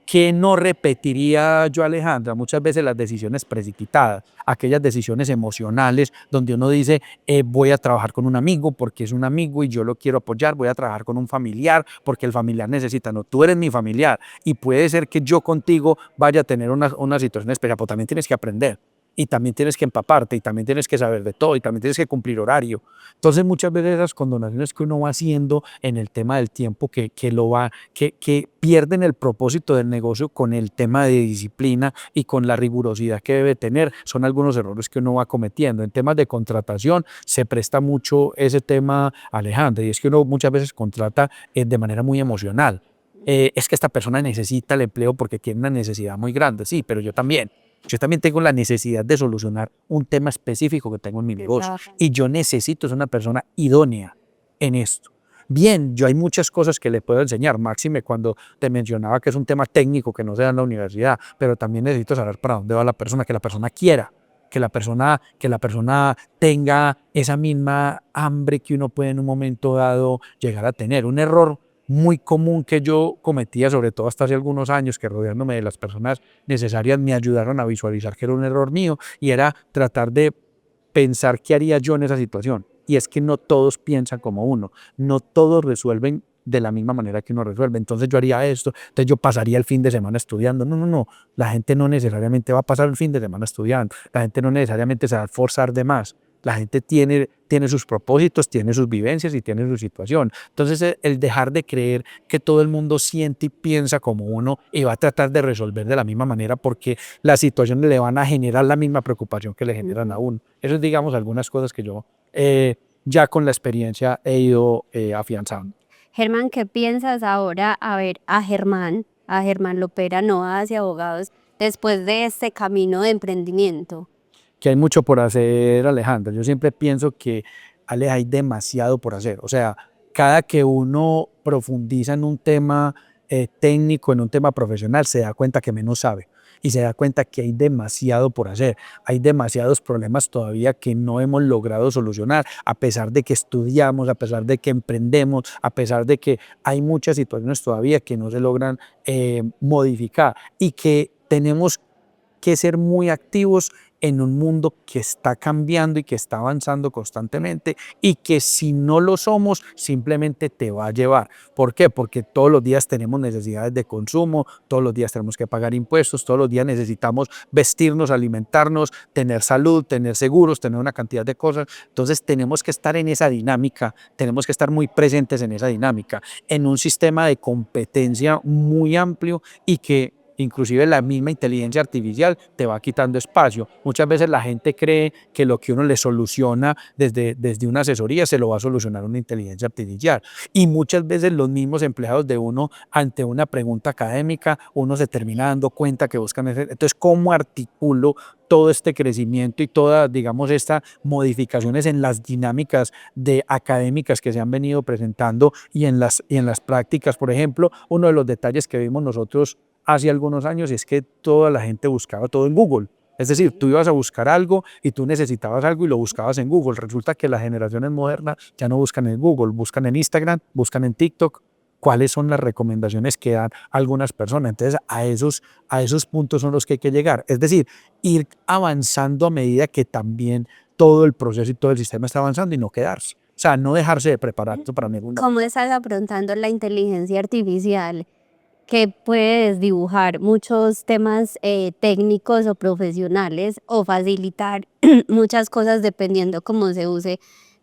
¿Qué no repetiría yo, Alejandra? Muchas veces las decisiones precipitadas, aquellas decisiones emocionales donde uno dice, voy a trabajar con un amigo porque es un amigo y yo lo quiero apoyar, voy a trabajar con un familiar porque el familiar necesita, no, tú eres mi familiar y puede ser que yo contigo vaya a tener una situación especial, pero también tienes que aprender. Y también tienes que empaparte, y también tienes que saber de todo, y también tienes que cumplir horario. Entonces muchas veces esas condonaciones que uno va haciendo en el tema del tiempo, que pierden el propósito del negocio con el tema de disciplina y con la rigurosidad que debe tener, son algunos errores que uno va cometiendo. En temas de contratación se presta mucho ese tema, Alejandra, y es que uno muchas veces contrata de manera muy emocional. Es que esta persona necesita el empleo porque tiene una necesidad muy grande, sí, pero yo también. Yo también tengo la necesidad de solucionar un tema específico que tengo en mi negocio y yo necesito ser una persona idónea en esto. Bien, yo hay muchas cosas que le puedo enseñar, máxime cuando te mencionaba que es un tema técnico que no se da en la universidad, pero también necesito saber para dónde va la persona, que la persona quiera, que la persona tenga esa misma hambre que uno puede en un momento dado llegar a tener. Un error muy común que yo cometía, sobre todo hasta hace algunos años, que rodeándome de las personas necesarias me ayudaron a visualizar que era un error mío y era tratar de pensar qué haría yo en esa situación. Y es que no todos piensan como uno, no todos resuelven de la misma manera que uno resuelve. Entonces yo haría esto, entonces yo pasaría el fin de semana estudiando. No, no, no, la gente no necesariamente va a pasar el fin de semana estudiando, la gente no necesariamente se va a esforzar de más. La gente tiene sus propósitos, tiene sus vivencias y tiene su situación. Entonces, el dejar de creer que todo el mundo siente y piensa como uno y va a tratar de resolver de la misma manera porque las situaciones le van a generar la misma preocupación que le generan a uno. Eso es, digamos, algunas cosas que yo ya con la experiencia he ido afianzando. Germán, ¿qué piensas ahora a ver a Germán Lopera, Nova hacia Abogados, después de este camino de emprendimiento? Que hay mucho por hacer, Alejandra. Yo siempre pienso que, Ale, hay demasiado por hacer. O sea, cada que uno profundiza en un tema técnico, en un tema profesional, se da cuenta que menos sabe y se da cuenta que hay demasiado por hacer. Hay demasiados problemas todavía que no hemos logrado solucionar, a pesar de que estudiamos, a pesar de que emprendemos, a pesar de que hay muchas situaciones todavía que no se logran modificar y que tenemos que ser muy activos en un mundo que está cambiando y que está avanzando constantemente y que si no lo somos simplemente te va a llevar. ¿Por qué? Porque todos los días tenemos necesidades de consumo, todos los días tenemos que pagar impuestos, todos los días necesitamos vestirnos, alimentarnos, tener salud, tener seguros, tener una cantidad de cosas. Entonces tenemos que estar en esa dinámica, tenemos que estar muy presentes en esa dinámica, en un sistema de competencia muy amplio y que inclusive la misma inteligencia artificial te va quitando espacio. Muchas veces la gente cree que lo que uno le soluciona desde una asesoría se lo va a solucionar una inteligencia artificial. Y muchas veces los mismos empleados de uno, ante una pregunta académica, uno se termina dando cuenta que buscan ese. Entonces, ¿cómo articulo todo este crecimiento y todas, digamos, estas modificaciones en las dinámicas académicas que se han venido presentando y en las prácticas? Por ejemplo, uno de los detalles que vimos nosotros hace algunos años es que toda la gente buscaba todo en Google. Es decir, tú ibas a buscar algo y tú necesitabas algo y lo buscabas en Google. Resulta que las generaciones modernas ya no buscan en Google, buscan en Instagram, buscan en TikTok. ¿Cuáles son las recomendaciones que dan algunas personas? Entonces, a esos puntos son los que hay que llegar. Es decir, ir avanzando a medida que también todo el proceso y todo el sistema está avanzando y no quedarse. O sea, no dejarse de preparar para ningún lado. ¿Cómo estás afrontando la inteligencia artificial que puede desdibujar muchos temas técnicos o profesionales o facilitar muchas cosas dependiendo cómo se use,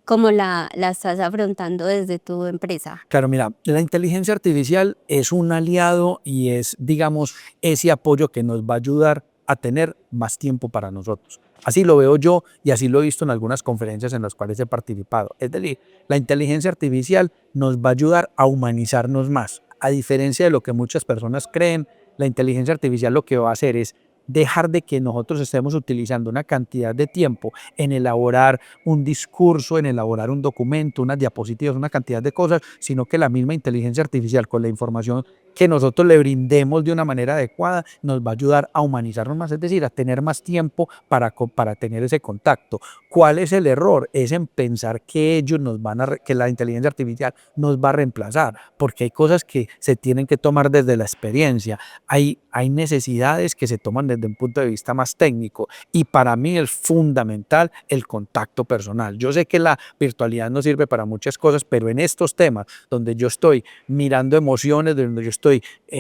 cómo la estás afrontando desde tu empresa? Claro, mira, la inteligencia artificial es un aliado y es, digamos, ese apoyo que nos va a ayudar a tener más tiempo para nosotros. Así lo veo yo y así lo he visto en algunas conferencias en las cuales he participado. Es decir, la inteligencia artificial nos va a ayudar a humanizarnos más. A diferencia de lo que muchas personas creen, la inteligencia artificial lo que va a hacer es dejar de que nosotros estemos utilizando una cantidad de tiempo en elaborar un discurso, en elaborar un documento, unas diapositivas, una cantidad de cosas, sino que la misma inteligencia artificial con la información que nosotros le brindemos de una manera adecuada nos va a ayudar a humanizarnos más, es decir, a tener más tiempo para tener ese contacto. ¿Cuál es el error? Es en pensar que ellos nos van a, que la inteligencia artificial nos va a reemplazar, porque hay cosas que se tienen que tomar desde la experiencia, hay necesidades que se toman desde un punto de vista más técnico y para mí es fundamental el contacto personal. Yo sé que la virtualidad no sirve para muchas cosas, pero en estos temas donde yo estoy mirando emociones, donde yo estoy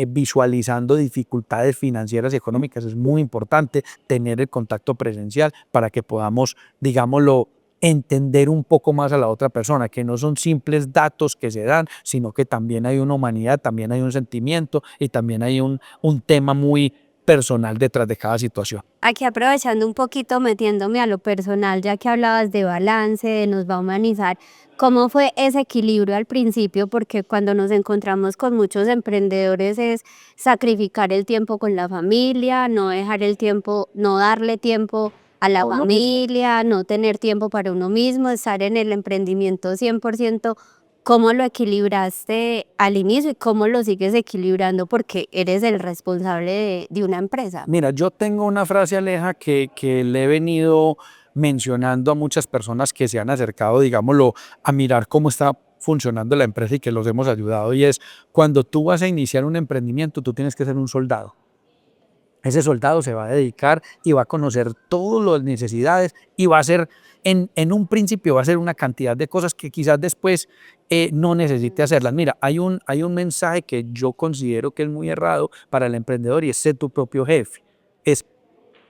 visualizando dificultades financieras y económicas, es muy importante tener el contacto presencial para que podamos, digámoslo, entender un poco más a la otra persona, que no son simples datos que se dan, sino que también hay una humanidad, también hay un sentimiento y también hay un tema muy personal detrás de cada situación. Aquí aprovechando un poquito, metiéndome a lo personal, ya que hablabas de balance, de nos va a humanizar, ¿cómo fue ese equilibrio al principio? Porque cuando nos encontramos con muchos emprendedores es sacrificar el tiempo con la familia, no dejar el tiempo, no darle tiempo a la familia, no tener tiempo para uno mismo, estar en el emprendimiento 100%. ¿Cómo lo equilibraste al inicio y cómo lo sigues equilibrando? Porque eres el responsable de una empresa. Mira, yo tengo una frase, Aleja, que le he venido mencionando a muchas personas que se han acercado, digámoslo, a mirar cómo está funcionando la empresa y que los hemos ayudado, y es: cuando tú vas a iniciar un emprendimiento, tú tienes que ser un soldado. Ese soldado se va a dedicar y va a conocer todas las necesidades y va a hacer, en un principio va a hacer una cantidad de cosas que quizás después no necesite hacerlas. Mira, hay un mensaje que yo considero que es muy errado para el emprendedor y es: ser tu propio jefe. Es: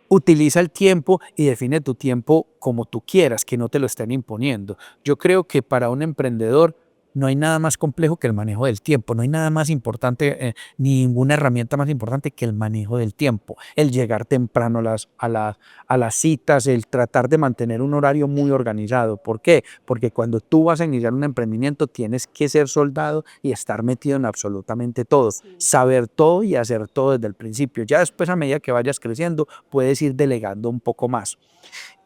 utiliza el tiempo y define tu tiempo como tú quieras, que no te lo estén imponiendo. Yo creo que para un emprendedor no hay nada más complejo que el manejo del tiempo, no hay nada más importante, ninguna herramienta más importante que el manejo del tiempo, el llegar temprano a las citas, el tratar de mantener un horario muy organizado. ¿Por qué? Porque cuando tú vas a iniciar un emprendimiento tienes que ser soldado y estar metido en absolutamente todo, saber todo y hacer todo desde el principio. Ya después, a medida que vayas creciendo, puedes ir delegando un poco más.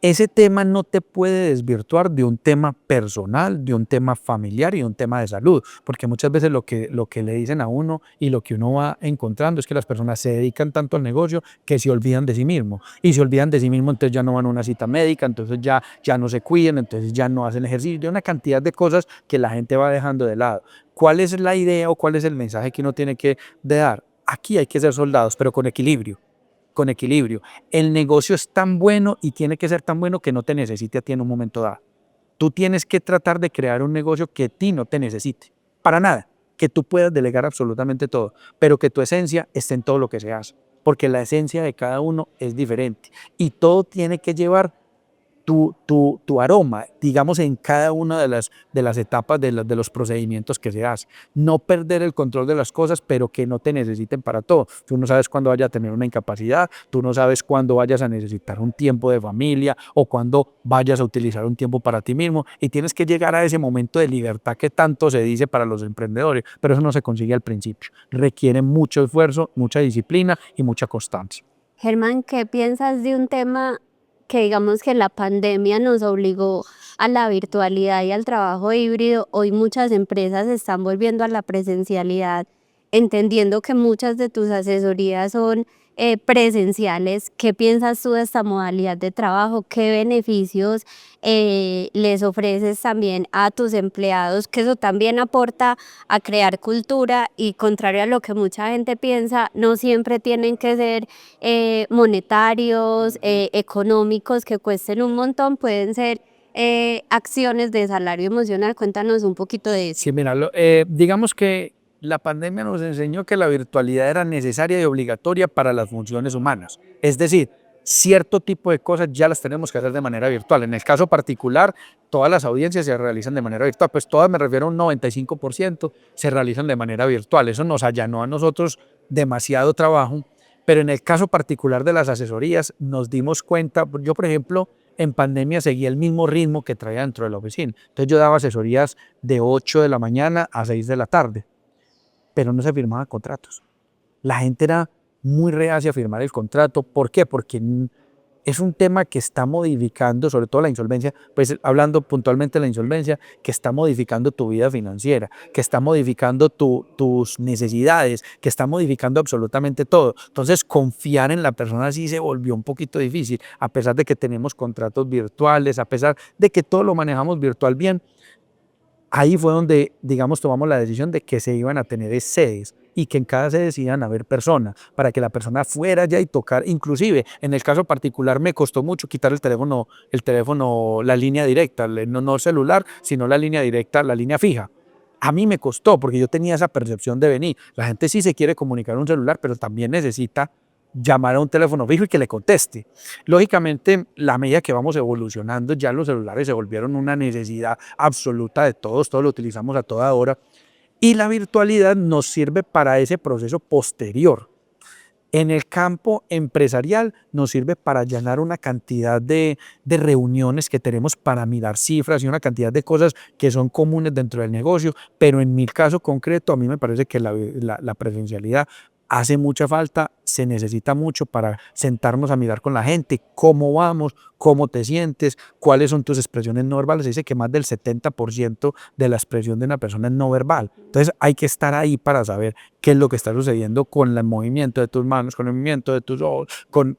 Ese tema no te puede desvirtuar de un tema personal, de un tema familiar y de un tema de salud, porque muchas veces lo que le dicen a uno y lo que uno va encontrando es que las personas se dedican tanto al negocio que se olvidan de sí mismo, y se olvidan de sí mismo, entonces ya no van a una cita médica, entonces ya no se cuidan, entonces ya no hacen ejercicio, de una cantidad de cosas que la gente va dejando de lado. ¿Cuál es la idea o cuál es el mensaje que uno tiene que dar? Aquí hay que ser soldados, pero con equilibrio, con equilibrio. El negocio es tan bueno y tiene que ser tan bueno que no te necesite a ti en un momento dado. Tú tienes que tratar de crear un negocio que a ti no te necesite, para nada, que tú puedas delegar absolutamente todo, pero que tu esencia esté en todo lo que se hace, porque la esencia de cada uno es diferente y todo tiene que llevar tu aroma, digamos, en cada una de las etapas de los procedimientos que se hace. No perder el control de las cosas, pero que no te necesiten para todo. Tú no sabes cuándo vayas a tener una incapacidad, tú no sabes cuándo vayas a necesitar un tiempo de familia o cuándo vayas a utilizar un tiempo para ti mismo, y tienes que llegar a ese momento de libertad que tanto se dice para los emprendedores, pero eso no se consigue al principio. Requiere mucho esfuerzo, mucha disciplina y mucha constancia. Germán, ¿qué piensas de un tema que digamos que la pandemia nos obligó a la virtualidad y al trabajo híbrido? Hoy muchas empresas están volviendo a la presencialidad, entendiendo que muchas de tus asesorías son presenciales. ¿Qué piensas tú de esta modalidad de trabajo? ¿Qué beneficios les ofreces también a tus empleados? Que eso también aporta a crear cultura y, contrario a lo que mucha gente piensa, no siempre tienen que ser monetarios, económicos, que cuesten un montón, pueden ser acciones de salario emocional. Cuéntanos un poquito de eso. Sí, mira, digamos que la pandemia nos enseñó que la virtualidad era necesaria y obligatoria para las funciones humanas. Es decir, cierto tipo de cosas ya las tenemos que hacer de manera virtual. En el caso particular, todas las audiencias se realizan de manera virtual, pues todas, me refiero a un 95%, se realizan de manera virtual. Eso nos allanó a nosotros demasiado trabajo, pero en el caso particular de las asesorías nos dimos cuenta. Yo, por ejemplo, en pandemia seguía el mismo ritmo que traía dentro de la oficina. Entonces yo daba asesorías de 8 de la mañana a 6 de la tarde, pero no se firmaban contratos. La gente era muy reacia a firmar el contrato. ¿Por qué? Porque es un tema que está modificando, sobre todo la insolvencia, pues hablando puntualmente de la insolvencia, que está modificando tu vida financiera, que está modificando tus necesidades, que está modificando absolutamente todo. Entonces, confiar en la persona sí se volvió un poquito difícil, a pesar de que tenemos contratos virtuales, a pesar de que todo lo manejamos virtual bien. Ahí fue donde, digamos, tomamos la decisión de que se iban a tener sedes y que en cada sede se iban a ver personas, para que la persona fuera allá y tocar. Inclusive, en el caso particular me costó mucho quitar el teléfono, la línea directa, no celular, sino la línea directa, la línea fija. A mí me costó porque yo tenía esa percepción de venir. La gente sí se quiere comunicar en un celular, pero también necesita llamar a un teléfono fijo y que le conteste. Lógicamente, la medida que vamos evolucionando, ya los celulares se volvieron una necesidad absoluta de todos lo utilizamos a toda hora y la virtualidad nos sirve para ese proceso posterior. En el campo empresarial nos sirve para allanar una cantidad de reuniones que tenemos para mirar cifras y una cantidad de cosas que son comunes dentro del negocio, pero en mi caso concreto a mí me parece que la presencialidad hace mucha falta, se necesita mucho para sentarnos a mirar con la gente, cómo vamos, cómo te sientes, cuáles son tus expresiones no verbales. Se dice que más del 70% de la expresión de una persona es no verbal. Entonces hay que estar ahí para saber qué es lo que está sucediendo con el movimiento de tus manos, con el movimiento de tus ojos, con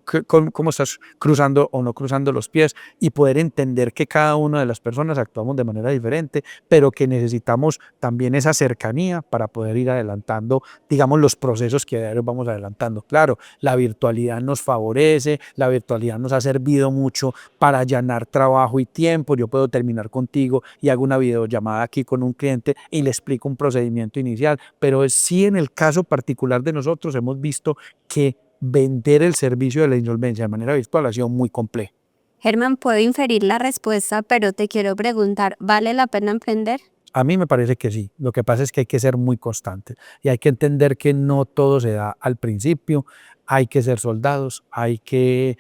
cómo estás cruzando o no cruzando los pies y poder entender que cada una de las personas actuamos de manera diferente, pero que necesitamos también esa cercanía para poder ir adelantando, digamos, los procesos que a diario vamos adelantando. Claro, la virtualidad nos favorece, la virtualidad nos ha servido mucho para allanar trabajo y tiempo. Yo puedo terminar contigo y hago una videollamada aquí con un cliente y le explico un procedimiento inicial, pero sí en el caso particular de nosotros hemos visto que vender el servicio de la insolvencia de manera virtual ha sido muy complejo. Germán, puedo inferir la respuesta, pero te quiero preguntar, ¿vale la pena emprender? A mí me parece que sí. Lo que pasa es que hay que ser muy constante y hay que entender que no todo se da al principio. Hay que ser soldados, hay que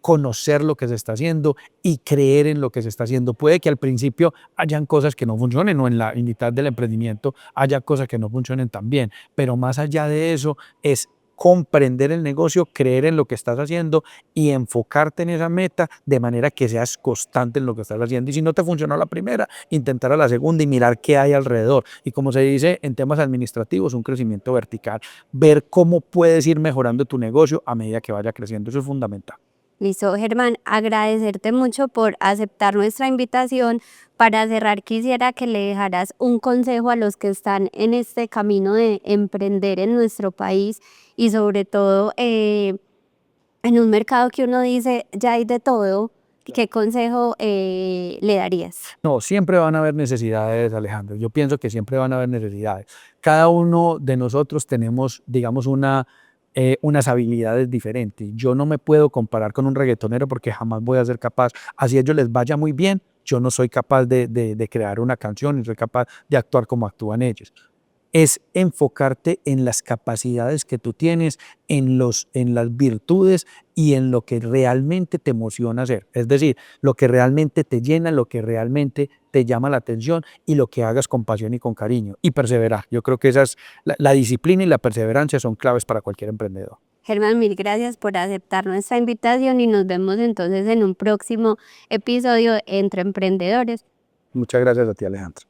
conocer lo que se está haciendo y creer en lo que se está haciendo. Puede que al principio hayan cosas que no funcionen o en la mitad del emprendimiento haya cosas que no funcionen tan bien, pero más allá de eso es comprender el negocio, creer en lo que estás haciendo y enfocarte en esa meta de manera que seas constante en lo que estás haciendo. Y si no te funcionó la primera, intentar a la segunda y mirar qué hay alrededor. Y como se dice en temas administrativos, un crecimiento vertical, ver cómo puedes ir mejorando tu negocio a medida que vaya creciendo. Eso es fundamental. Listo, Germán, agradecerte mucho por aceptar nuestra invitación. Para cerrar, quisiera que le dejaras un consejo a los que están en este camino de emprender en nuestro país y sobre todo en un mercado que uno dice, ya hay de todo. ¿Qué consejo le darías? No, siempre van a haber necesidades, Alejandro. Yo pienso que siempre van a haber necesidades. Cada uno de nosotros tenemos, digamos, unas habilidades diferentes. Yo no me puedo comparar con un reggaetonero porque jamás voy a ser capaz, así a ellos les vaya muy bien, yo no soy capaz de crear una canción, ni soy capaz de actuar como actúan ellos. Es enfocarte en las capacidades que tú tienes, en las virtudes y en lo que realmente te emociona hacer. Es decir, lo que realmente te llena, lo que realmente te llama la atención y lo que hagas con pasión y con cariño. Y perseverar. Yo creo que la disciplina y la perseverancia son claves para cualquier emprendedor. Germán, mil gracias por aceptar nuestra invitación y nos vemos entonces en un próximo episodio Entre Emprendedores. Muchas gracias a ti, Alejandro.